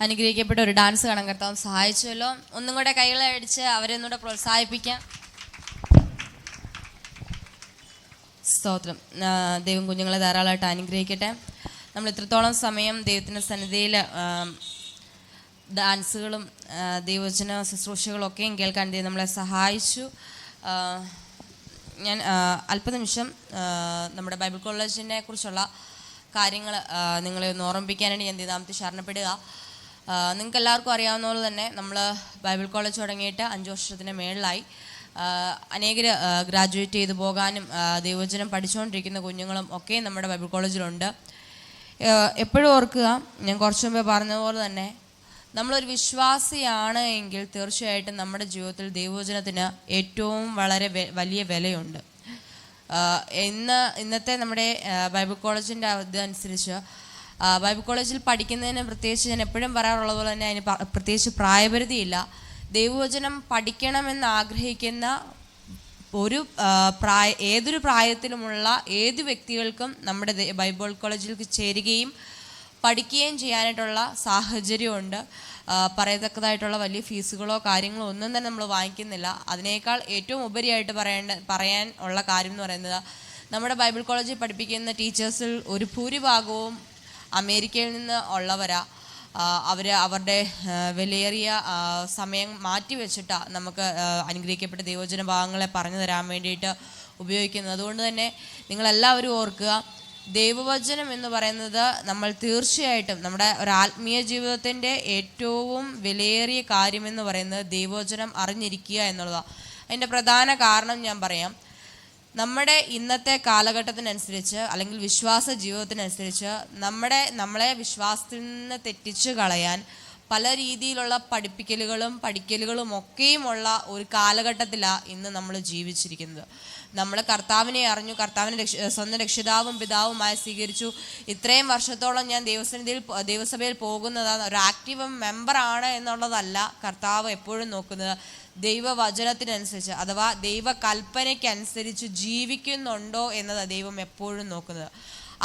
S1: അനുഗ്രഹിക്കപ്പെട്ട ഒരു ഡാൻസ് കാണാൻ കർത്താവ് സഹായിച്ചുവല്ലോ. ഒന്നും കൂടെ കൈകളെ അടിച്ച് അവരെ ഒന്നുകൂടെ പ്രോത്സാഹിപ്പിക്കാം. സ്തോത്രം. ദൈവം കുഞ്ഞുങ്ങളെ ധാരാളമായിട്ട് അനുഗ്രഹിക്കട്ടെ. നമ്മൾ ഇത്രത്തോളം സമയം ദൈവത്തിൻ്റെ സന്നിധിയിൽ ഡാൻസുകളും ദൈവവചന ശുശ്രൂഷകളൊക്കെയും കേൾക്കാൻ ദൈവം നമ്മളെ സഹായിച്ചു. ഞാൻ അല്പനിമിഷം നമ്മുടെ ബൈബിൾ കോളേജിനെ കുറിച്ചുള്ള കാര്യങ്ങൾ നിങ്ങളെ ഒന്ന് ഓർമ്മിപ്പിക്കാനായിട്ട് ഞാൻ ദൈവനാമത്തിൽ ശരണപ്പെടുക. നിങ്ങൾക്ക് എല്ലാവർക്കും അറിയാവുന്ന പോലെ തന്നെ നമ്മൾ ബൈബിൾ കോളേജ് തുടങ്ങിയിട്ട് 5 വർഷത്തിന് മേളിലായി. അനേകർ ഗ്രാജുവേറ്റ് ചെയ്ത് പോകാനും ദൈവവചനം പഠിച്ചുകൊണ്ടിരിക്കുന്ന കുഞ്ഞുങ്ങളും ഒക്കെ നമ്മുടെ ബൈബിൾ കോളേജിലുണ്ട്. എപ്പോഴും ഓർക്കുക, ഞാൻ കുറച്ച് മുമ്പേ പറഞ്ഞതുപോലെ തന്നെ നമ്മളൊരു വിശ്വാസിയാണ് എങ്കിൽ തീർച്ചയായിട്ടും നമ്മുടെ ജീവിതത്തിൽ ദൈവവചനത്തിന് ഏറ്റവും വളരെ വലിയ വിലയുണ്ട്. ഇന്നത്തെ നമ്മുടെ ബൈബിൾ കോളേജിൻ്റെ ഇതനുസരിച്ച് ബൈബിൾ കോളേജിൽ പഠിക്കുന്നതിന് പ്രത്യേകിച്ച് ഞാൻ എപ്പോഴും പറയാറുള്ളത് പോലെ തന്നെ അതിന് പ്രത്യേകിച്ച് പ്രായപരിധിയില്ല. ദൈവവചനം പഠിക്കണമെന്ന് ആഗ്രഹിക്കുന്ന ഏതൊരു പ്രായത്തിലുമുള്ള ഏതു വ്യക്തികൾക്കും നമ്മുടെ ബൈബിൾ കോളേജിൽ ചേരുകയും പഠിക്കുകയും ചെയ്യാനായിട്ടുള്ള സാഹചര്യമുണ്ട്. പറയത്തക്കതായിട്ടുള്ള വലിയ ഫീസുകളോ കാര്യങ്ങളോ ഒന്നും തന്നെ നമ്മൾ വാങ്ങിക്കുന്നില്ല. അതിനേക്കാൾ ഏറ്റവും ഉപരിയായിട്ട് പറയാൻ ഉള്ള കാര്യം എന്ന് പറയുന്നത്, നമ്മുടെ ബൈബിൾ കോളേജിൽ പഠിപ്പിക്കുന്ന ടീച്ചേഴ്സിൽ ഒരു ഭൂരിഭാഗവും അമേരിക്കയിൽ നിന്ന് ഉള്ളവരാ. അവരുടെ വിലയേറിയ സമയം മാറ്റി വെച്ചിട്ടാണ് നമുക്ക് അനുഗ്രഹിക്കപ്പെട്ട ദൈവവചന ഭാഗങ്ങളെ പറഞ്ഞു തരാൻ വേണ്ടിയിട്ട് ഉപയോഗിക്കുന്നത്. അതുകൊണ്ട് തന്നെ നിങ്ങളെല്ലാവരും ഓർക്കുക, ദൈവവചനം എന്ന് പറയുന്നത് നമ്മൾ തീർച്ചയായിട്ടും നമ്മുടെ ഒരു ആത്മീയ ജീവിതത്തിൻ്റെ ഏറ്റവും വിലയേറിയ കാര്യമെന്ന് പറയുന്നത് ദൈവവചനം അറിഞ്ഞിരിക്കുക എന്നുള്ളതാണ്. അതിൻ്റെ പ്രധാന കാരണം ഞാൻ പറയാം. നമ്മുടെ ഇന്നത്തെ കാലഘട്ടത്തിനനുസരിച്ച് അല്ലെങ്കിൽ വിശ്വാസ ജീവിതത്തിനനുസരിച്ച് നമ്മളെ വിശ്വാസത്തിൽ നിന്ന് തെറ്റിച്ച് കളയാൻ പല രീതിയിലുള്ള പഠിക്കലുകളും ഒക്കെയുമുള്ള ഒരു കാലഘട്ടത്തിലാണ് ഇന്ന് നമ്മൾ ജീവിച്ചിരിക്കുന്നത്. നമ്മൾ കർത്താവിനെ അറിഞ്ഞു, കർത്താവിനെ സ്വന്തം രക്ഷിതാവും പിതാവുമായി സ്വീകരിച്ചു. ഇത്രയും വർഷത്തോളം ഞാൻ ദൈവസഭയിൽ പോകുന്നതാണ്, ഒരു ആക്റ്റീവ് മെമ്പറാണ് എന്നുള്ളതല്ല കർത്താവ് എപ്പോഴും നോക്കുന്നത്. ദൈവവചനത്തിനനുസരിച്ച് അഥവാ ദൈവകൽപ്പനയ്ക്കനുസരിച്ച് ജീവിക്കുന്നുണ്ടോ എന്നത് ദൈവം എപ്പോഴും നോക്കുന്നത്.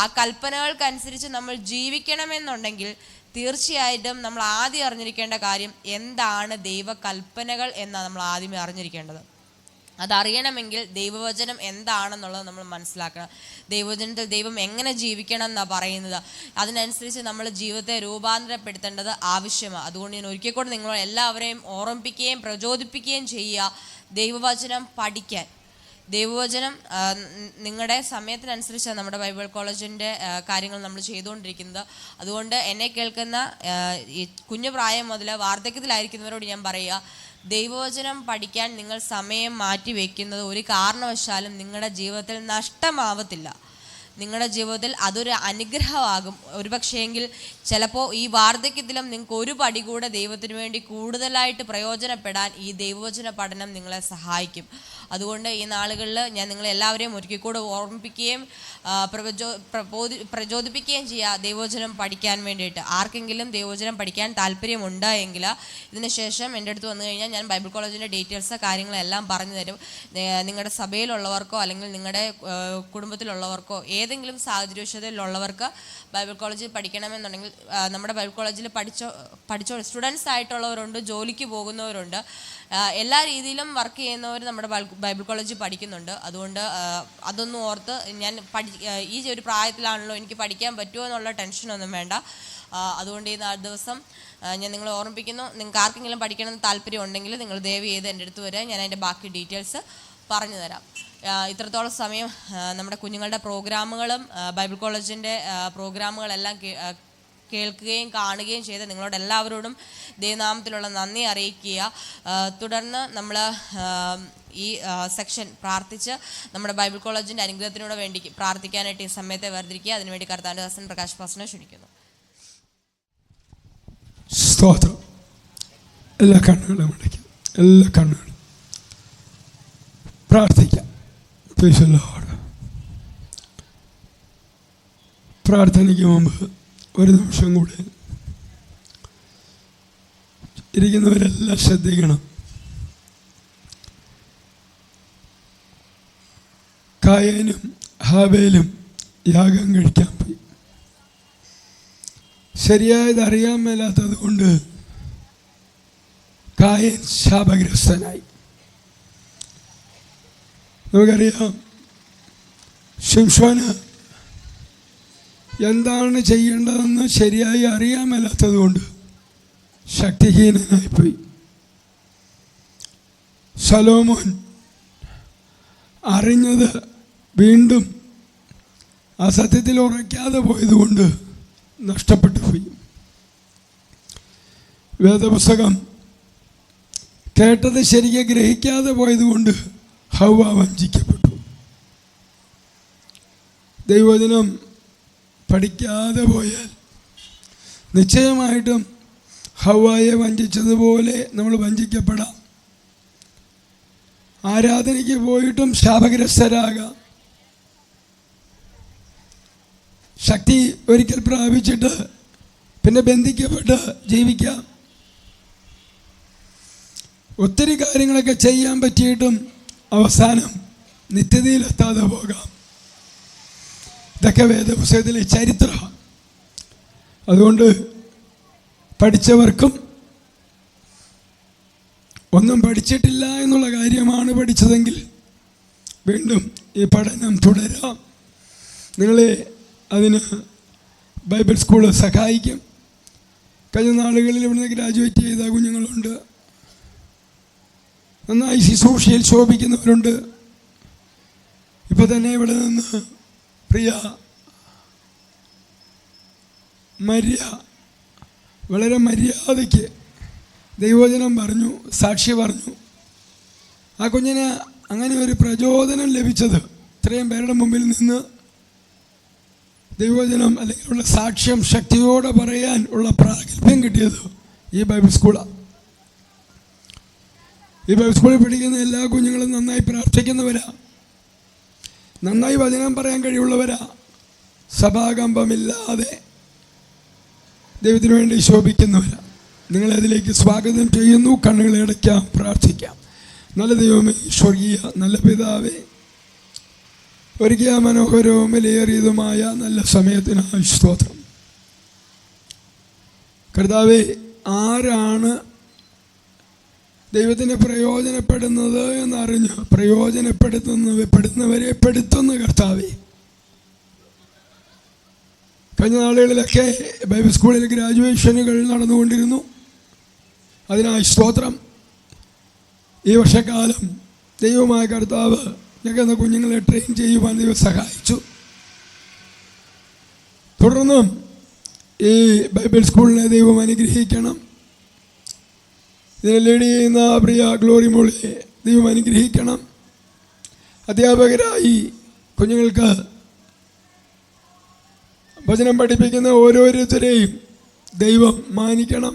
S1: ആ കൽപ്പനകൾക്കനുസരിച്ച് നമ്മൾ ജീവിക്കണമെന്നുണ്ടെങ്കിൽ തീർച്ചയായിട്ടും നമ്മൾ ആദ്യം അറിഞ്ഞിരിക്കേണ്ട കാര്യം എന്താണ് ദൈവകൽപ്പനകൾ എന്നാണ് നമ്മൾ ആദ്യമേ അറിഞ്ഞിരിക്കേണ്ടത്. അതറിയണമെങ്കിൽ ദൈവവചനം എന്താണെന്നുള്ളത് നമ്മൾ മനസ്സിലാക്കണം. ദൈവവചനത്തിൽ ദൈവം എങ്ങനെ ജീവിക്കണം എന്നാണ് പറയുന്നത്. അതിനനുസരിച്ച് നമ്മൾ ജീവിതത്തെ രൂപാന്തരപ്പെടുത്തേണ്ടത് ആവശ്യമാണ്. അതുകൊണ്ട് ഞാൻ ഒരിക്കൽ കൂടെ നിങ്ങളോട് എല്ലാവരെയും ഓർമ്മിപ്പിക്കുകയും പ്രചോദിപ്പിക്കുകയും ചെയ്യുക, ദൈവവചനം പഠിക്കാൻ. ദൈവവചനം നിങ്ങളുടെ സമയത്തിനനുസരിച്ചാണ് നമ്മുടെ ബൈബിൾ കോളേജിൻ്റെ കാര്യങ്ങൾ നമ്മൾ ചെയ്തുകൊണ്ടിരിക്കുന്നത്. അതുകൊണ്ട് എന്നെ കേൾക്കുന്ന ഈ കുഞ്ഞു പ്രായം മുതൽ വാർദ്ധക്യത്തിലായിരിക്കുന്നവരോട് ഞാൻ പറയുക, ദൈവവചനം പഠിക്കാൻ നിങ്ങൾ സമയം മാറ്റി വയ്ക്കുന്നത് ഒരു കാരണവശാലും നിങ്ങളുടെ ജീവിതത്തിൽ നഷ്ടമാവത്തില്ല. നിങ്ങളുടെ ജീവിതത്തിൽ അതൊരു അനുഗ്രഹമാകും. ഒരുപക്ഷെങ്കിൽ ചിലപ്പോൾ ഈ വാർദ്ധക്യത്തിലും നിങ്ങൾക്ക് ഒരു പടി കൂടെ ദൈവത്തിന് വേണ്ടി കൂടുതലായിട്ട് പ്രയോജനപ്പെടാൻ ഈ ദൈവവചന പഠനം നിങ്ങളെ സഹായിക്കും. അതുകൊണ്ട് ഈ നാളുകളിൽ ഞാൻ നിങ്ങളെല്ലാവരെയും ഒരിക്കൽ കൂടെ ഓർമ്മിപ്പിക്കുകയും പ്രചോദിപ്പിക്കുകയും ചെയ്യുക ദൈവവചനം പഠിക്കാൻ വേണ്ടിയിട്ട്. ആർക്കെങ്കിലും ദൈവവചനം പഠിക്കാൻ താല്പര്യമുണ്ട് എങ്കിൽ ഇതിന് ശേഷം എൻ്റെ അടുത്ത് വന്നു കഴിഞ്ഞാൽ ഞാൻ ബൈബിൾ കോളേജിൻ്റെ ഡീറ്റെയിൽസ് കാര്യങ്ങളെല്ലാം പറഞ്ഞു തരും. നിങ്ങളുടെ സഭയിലുള്ളവർക്കോ അല്ലെങ്കിൽ നിങ്ങളുടെ കുടുംബത്തിലുള്ളവർക്കോ ഏതെങ്കിലും സാഹചര്യത്തിലുള്ളവർക്ക് ബൈബിൾ കോളേജിൽ പഠിക്കണമെന്നുണ്ടെങ്കിൽ നമ്മുടെ ബൈബിൾ കോളേജിൽ പഠിച്ചോ സ്റ്റുഡൻസ് ആയിട്ടുള്ളവരുണ്ട്, ജോലിക്ക് പോകുന്നവരുണ്ട്, എല്ലാ രീതിയിലും വർക്ക് ചെയ്യുന്നവർ നമ്മുടെ ബൈബിൾ കോളേജിൽ പഠിക്കുന്നുണ്ട്. അതുകൊണ്ട് അതൊന്നും ഓർത്ത് ഞാൻ ഈ ഒരു പ്രായത്തിലാണല്ലോ എനിക്ക് പഠിക്കാൻ പറ്റുമോ എന്നുള്ള ടെൻഷനൊന്നും വേണ്ട. അതുകൊണ്ട് ഈ 4 ദിവസം ഞാൻ നിങ്ങളെ ഓർമ്മിപ്പിക്കുന്നു. നിങ്ങൾക്ക് ആർക്കെങ്കിലും പഠിക്കണമെന്ന് താല്പര്യം ഉണ്ടെങ്കിൽ നിങ്ങൾ ദയവ് ചെയ്ത് എൻ്റെ അടുത്ത് വരിക, ഞാൻ അതിൻ്റെ ബാക്കി ഡീറ്റെയിൽസ് പറഞ്ഞു തരാം. ഇത്രത്തോളം സമയം നമ്മുടെ കുഞ്ഞുങ്ങളുടെ പ്രോഗ്രാമുകളും ബൈബിൾ കോളേജിൻ്റെ പ്രോഗ്രാമുകളെല്ലാം കേൾക്കുകയും കാണുകയും ചെയ്ത് നിങ്ങളോട് എല്ലാവരോടും ദൈവനാമത്തിലുള്ള നന്ദി അറിയിക്കുക. തുടർന്ന് നമ്മൾ ഈ സെക്ഷൻ പ്രാർത്ഥിച്ച് നമ്മുടെ ബൈബിൾ കോളേജിൻ്റെ അനുഗ്രഹത്തിനോട് വേണ്ടി പ്രാർത്ഥിക്കാനായിട്ട് ഈ സമയത്തെ വേർതിരിക്കുക. അതിനുവേണ്ടി കർത്താവിൻ്റെ ദാസൻ പ്രകാശ് പാസ്റ്ററിനെ ക്ഷണിക്കുന്നു.
S9: സ്തോത്രം. എല്ലാ കണ്ണുകളും അടയ്ക്കാം, എല്ലാ കണ്ണുകളും പ്രാർത്ഥിക്കാം. പ്രാർത്ഥനയ്ക്ക് മുമ്പ് ഒരു നിമിഷം കൂടെ ഇരിക്കുന്നവരെല്ലാം ശ്രദ്ധിക്കണം. കായേനും ഹാബേലും യാഗം കഴിക്കാൻ പോയി. ശരിയായത് അറിയാൻ മേലാത്തത് കൊണ്ട് കായൻ ശാപഗ്രസ്തനായി. നമുക്കറിയാം ശിംശോന് എന്താണ് ചെയ്യേണ്ടതെന്ന് ശരിയായി അറിയാൻ മേലാത്തത് കൊണ്ട് ശക്തിഹീനനായിപ്പോയി. ശലോമോൻ അറിഞ്ഞത് വീണ്ടും ആ സത്യത്തിൽ ഉറയ്ക്കാതെ പോയതുകൊണ്ട് നഷ്ടപ്പെട്ടു പോയി. വേദപുസ്തകം കേട്ടത് ശരിക്കും ഗ്രഹിക്കാതെ പോയതുകൊണ്ട് ഹവ്വ വഞ്ചിക്കപ്പെട്ടു. ദൈവവചനം പഠിക്കാതെ പോയാൽ നിശ്ചയമായിട്ടും ഹവ്വയെ വഞ്ചിച്ചതുപോലെ നമ്മൾ വഞ്ചിക്കപ്പെടാം. ആരാധനയ്ക്ക് പോയിട്ടും ശാപഗ്രസ്തരാകാം. ശക്തി ഒരിക്കൽ പ്രാപിച്ചിട്ട് പിന്നെ ബന്ധിക്കപ്പെട്ട് ജീവിക്കാം. ഒത്തിരി കാര്യങ്ങളൊക്കെ ചെയ്യാൻ പറ്റിയിട്ടും അവസാനം നിത്യതയിലെത്താതെ പോകാം. ഇതൊക്കെ വേദപുസ്തകത്തിലെ ചരിത്രമാണ്. അതുകൊണ്ട് പഠിച്ചവർക്കും ഒന്നും പഠിച്ചിട്ടില്ല എന്നുള്ള കാര്യമാണ് പഠിച്ചതെങ്കിൽ വീണ്ടും ഈ പഠനം തുടരാം. നിങ്ങളെ അതിന് ബൈബിൾ സ്കൂള് സഹായിക്കും. കഴിഞ്ഞ നാളുകളിൽ ഇവിടുന്ന് ഗ്രാജുവേറ്റ് ചെയ്ത കുഞ്ഞുങ്ങളുണ്ട്, നന്നായി ശുശ്രൂഷയിൽ ശോഭിക്കുന്നവരുണ്ട്. ഇപ്പോൾ തന്നെ ഇവിടെ നിന്ന് പ്രിയ വളരെ മര്യാദയ്ക്ക് ദൈവവചനം പറഞ്ഞു, സാക്ഷി പറഞ്ഞു. ആ കുഞ്ഞിന് അങ്ങനെ ഒരു പ്രചോദനം ലഭിച്ചത് ഇത്രയും പേരുടെ മുമ്പിൽ നിന്ന് ദൈവവചനം അല്ലെങ്കിൽ ഉള്ള സാക്ഷ്യം ശക്തിയോടെ പറയാൻ ഉള്ള പ്രാഗൽഭ്യം കിട്ടിയത് ഈ ബൈബിൾ സ്കൂളാണ്. ഈ ബൈബിൾ സ്കൂളിൽ പഠിക്കുന്ന എല്ലാ കുഞ്ഞുങ്ങളും നന്നായി പ്രാർത്ഥിക്കുന്നവരാ, നന്നായി വചനം പറയാൻ കഴിവുള്ളവരാ, സഭാകമ്പമില്ലാതെ ദൈവത്തിന് വേണ്ടി ശോഭിക്കുന്നവരാ. നിങ്ങളെ അതിലേക്ക് സ്വാഗതം ചെയ്യുന്നു. കണ്ണുകളെ അടയ്ക്കാം, പ്രാർത്ഥിക്കാം. നല്ല ദൈവമേ, സ്വർഗീയ നല്ല പിതാവേ, ഒരിക്കൽ മനോഹരവും വിലയേറിയതുമായ നല്ല സമയത്തിനായി സ്തോത്രം. കർത്താവേ, ആരാണ് ദൈവത്തിന് പ്രയോജനപ്പെടുന്നത് എന്നറിഞ്ഞ് പ്രയോജനപ്പെടുത്തുന്നവരെ പെടുത്തുന്ന കർത്താവേ, കഴിഞ്ഞ നാളുകളിലൊക്കെ ബൈബിൾ സ്കൂളിൽ ഗ്രാജുവേഷനുകൾ നടന്നുകൊണ്ടിരുന്നു. അതിനായി സ്തോത്രം. ഈ വർഷക്കാലം ദൈവമായ കർത്താവ് ഞങ്ങളുടെ കുഞ്ഞുങ്ങളെ ട്രെയിൻ ചെയ്യുവാൻ ദൈവം സഹായിച്ചു. തുടർന്നും ഈ ബൈബിൾ സ്കൂളിനെ ദൈവം അനുഗ്രഹിക്കണം. ഇതിനെ ലീഡ് ചെയ്യുന്ന പ്രിയ ഗ്ലോറി മോളെ ദൈവം അനുഗ്രഹിക്കണം. അധ്യാപകരായി കുഞ്ഞുങ്ങൾക്ക് വചനം പഠിപ്പിക്കുന്ന ഓരോരുത്തരെയും ദൈവം മാനിക്കണം.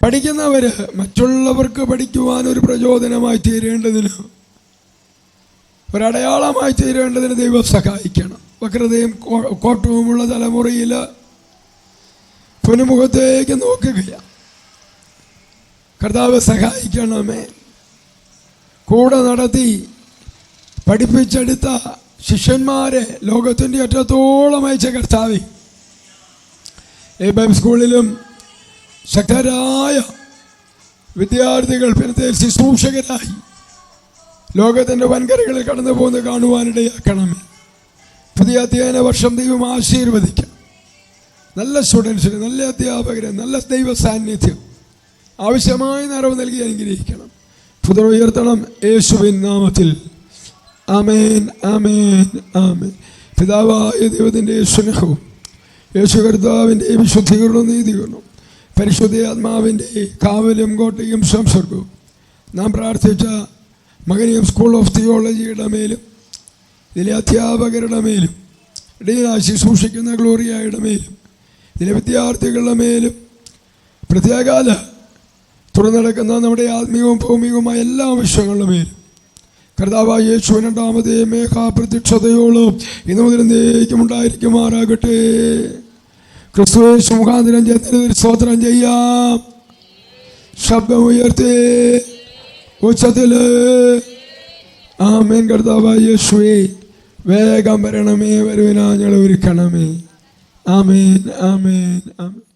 S9: പഠിക്കുന്നവർ മറ്റുള്ളവർക്ക് പഠിക്കുവാൻ ഒരു പ്രചോദനമായി തീരേണ്ടതിന്, ഒരടയാളമായി തീരേണ്ടതിന് ദൈവം സഹായിക്കണം. വക്രതയും കോട്ടവുമുള്ള തലമുറയിൽ പുനമുഖത്തേക്ക് നോക്കുകയാണ്. കർത്താവ് സഹായിക്കണമേ. കൂടെ നടത്തി പഠിപ്പിച്ചെടുത്ത ശിഷ്യന്മാരെ ലോകത്തിൻ്റെ അറ്റത്തോളം അയച്ച കർത്താവേ, ഈ ബൈബിൾ സ്കൂളിലും ശക്തരായ വിദ്യാർത്ഥികൾ പിന്നെ ശുശ്രൂഷകരായി ലോകത്തിൻ്റെ വൻകരകളിൽ കടന്നു പോകുന്ന കാണുവാനിടയാക്കണമേ. പുതിയ അധ്യയന വർഷം ദൈവം ആശീർവദിക്കാം. നല്ല സ്റ്റുഡൻസിന്, നല്ല അധ്യാപകരെ, നല്ല ദൈവ സാന്നിധ്യം, ആവശ്യമായ നിറവ് നൽകി അനുഗ്രഹിക്കണം. പുതുത ഉയർത്തണം യേശുവിൻ നാമത്തിൽ. ആമേൻ, ആമേൻ, ആമേൻ. പിതാവായ ദൈവത്തിൻ്റെ സ്നേഹവും യേശു കർത്താവിൻ്റെ വിശുദ്ധീകരണവും നീതീകരണവും പരിശുദ്ധ ആത്മാവിൻ്റെ കാവലും കോട്ടയും സംസർഗവും നാം പ്രാർത്ഥിച്ച മകനിയം സ്കൂൾ ഓഫ് തിയോളജിയുടെ മേലും ഇതിലെ അധ്യാപകരുടെ മേലും ഡീനായി ശുശ്രൂഷിക്കുന്ന ഗ്ലോറിയയുടെ മേലും ഇതിലെ വിദ്യാർത്ഥികളുടെ മേലും പ്രത്യേകാല തുറന്നടക്കുന്ന നമ്മുടെ ആത്മീയവും ഭൗമികവുമായ എല്ലാ വിഷയങ്ങളുടെ മേലും കർത്താവായ യേശു രണ്ടാമതേ മേഘാപ്രത്യക്ഷതയോളം ഇന്നു മുതൽ എന്നേക്കും ഉണ്ടായിരിക്കുമാറാകട്ടെ. ക്രിസ്തുയേശു മുഖാന്തരം ജനത്തിന് സ്തോത്രം ചെയ്യാം. ശബ്ദമുയർത്തി ഉച്ചത്തിൽ ആമേൻ. കർത്താവായ യേശുവേ, വേഗം വരണമേ, വരുവിനാ ഞങ്ങളെ ഒരുക്കണമേ. ആമേൻ ആമേൻ ആമേൻ.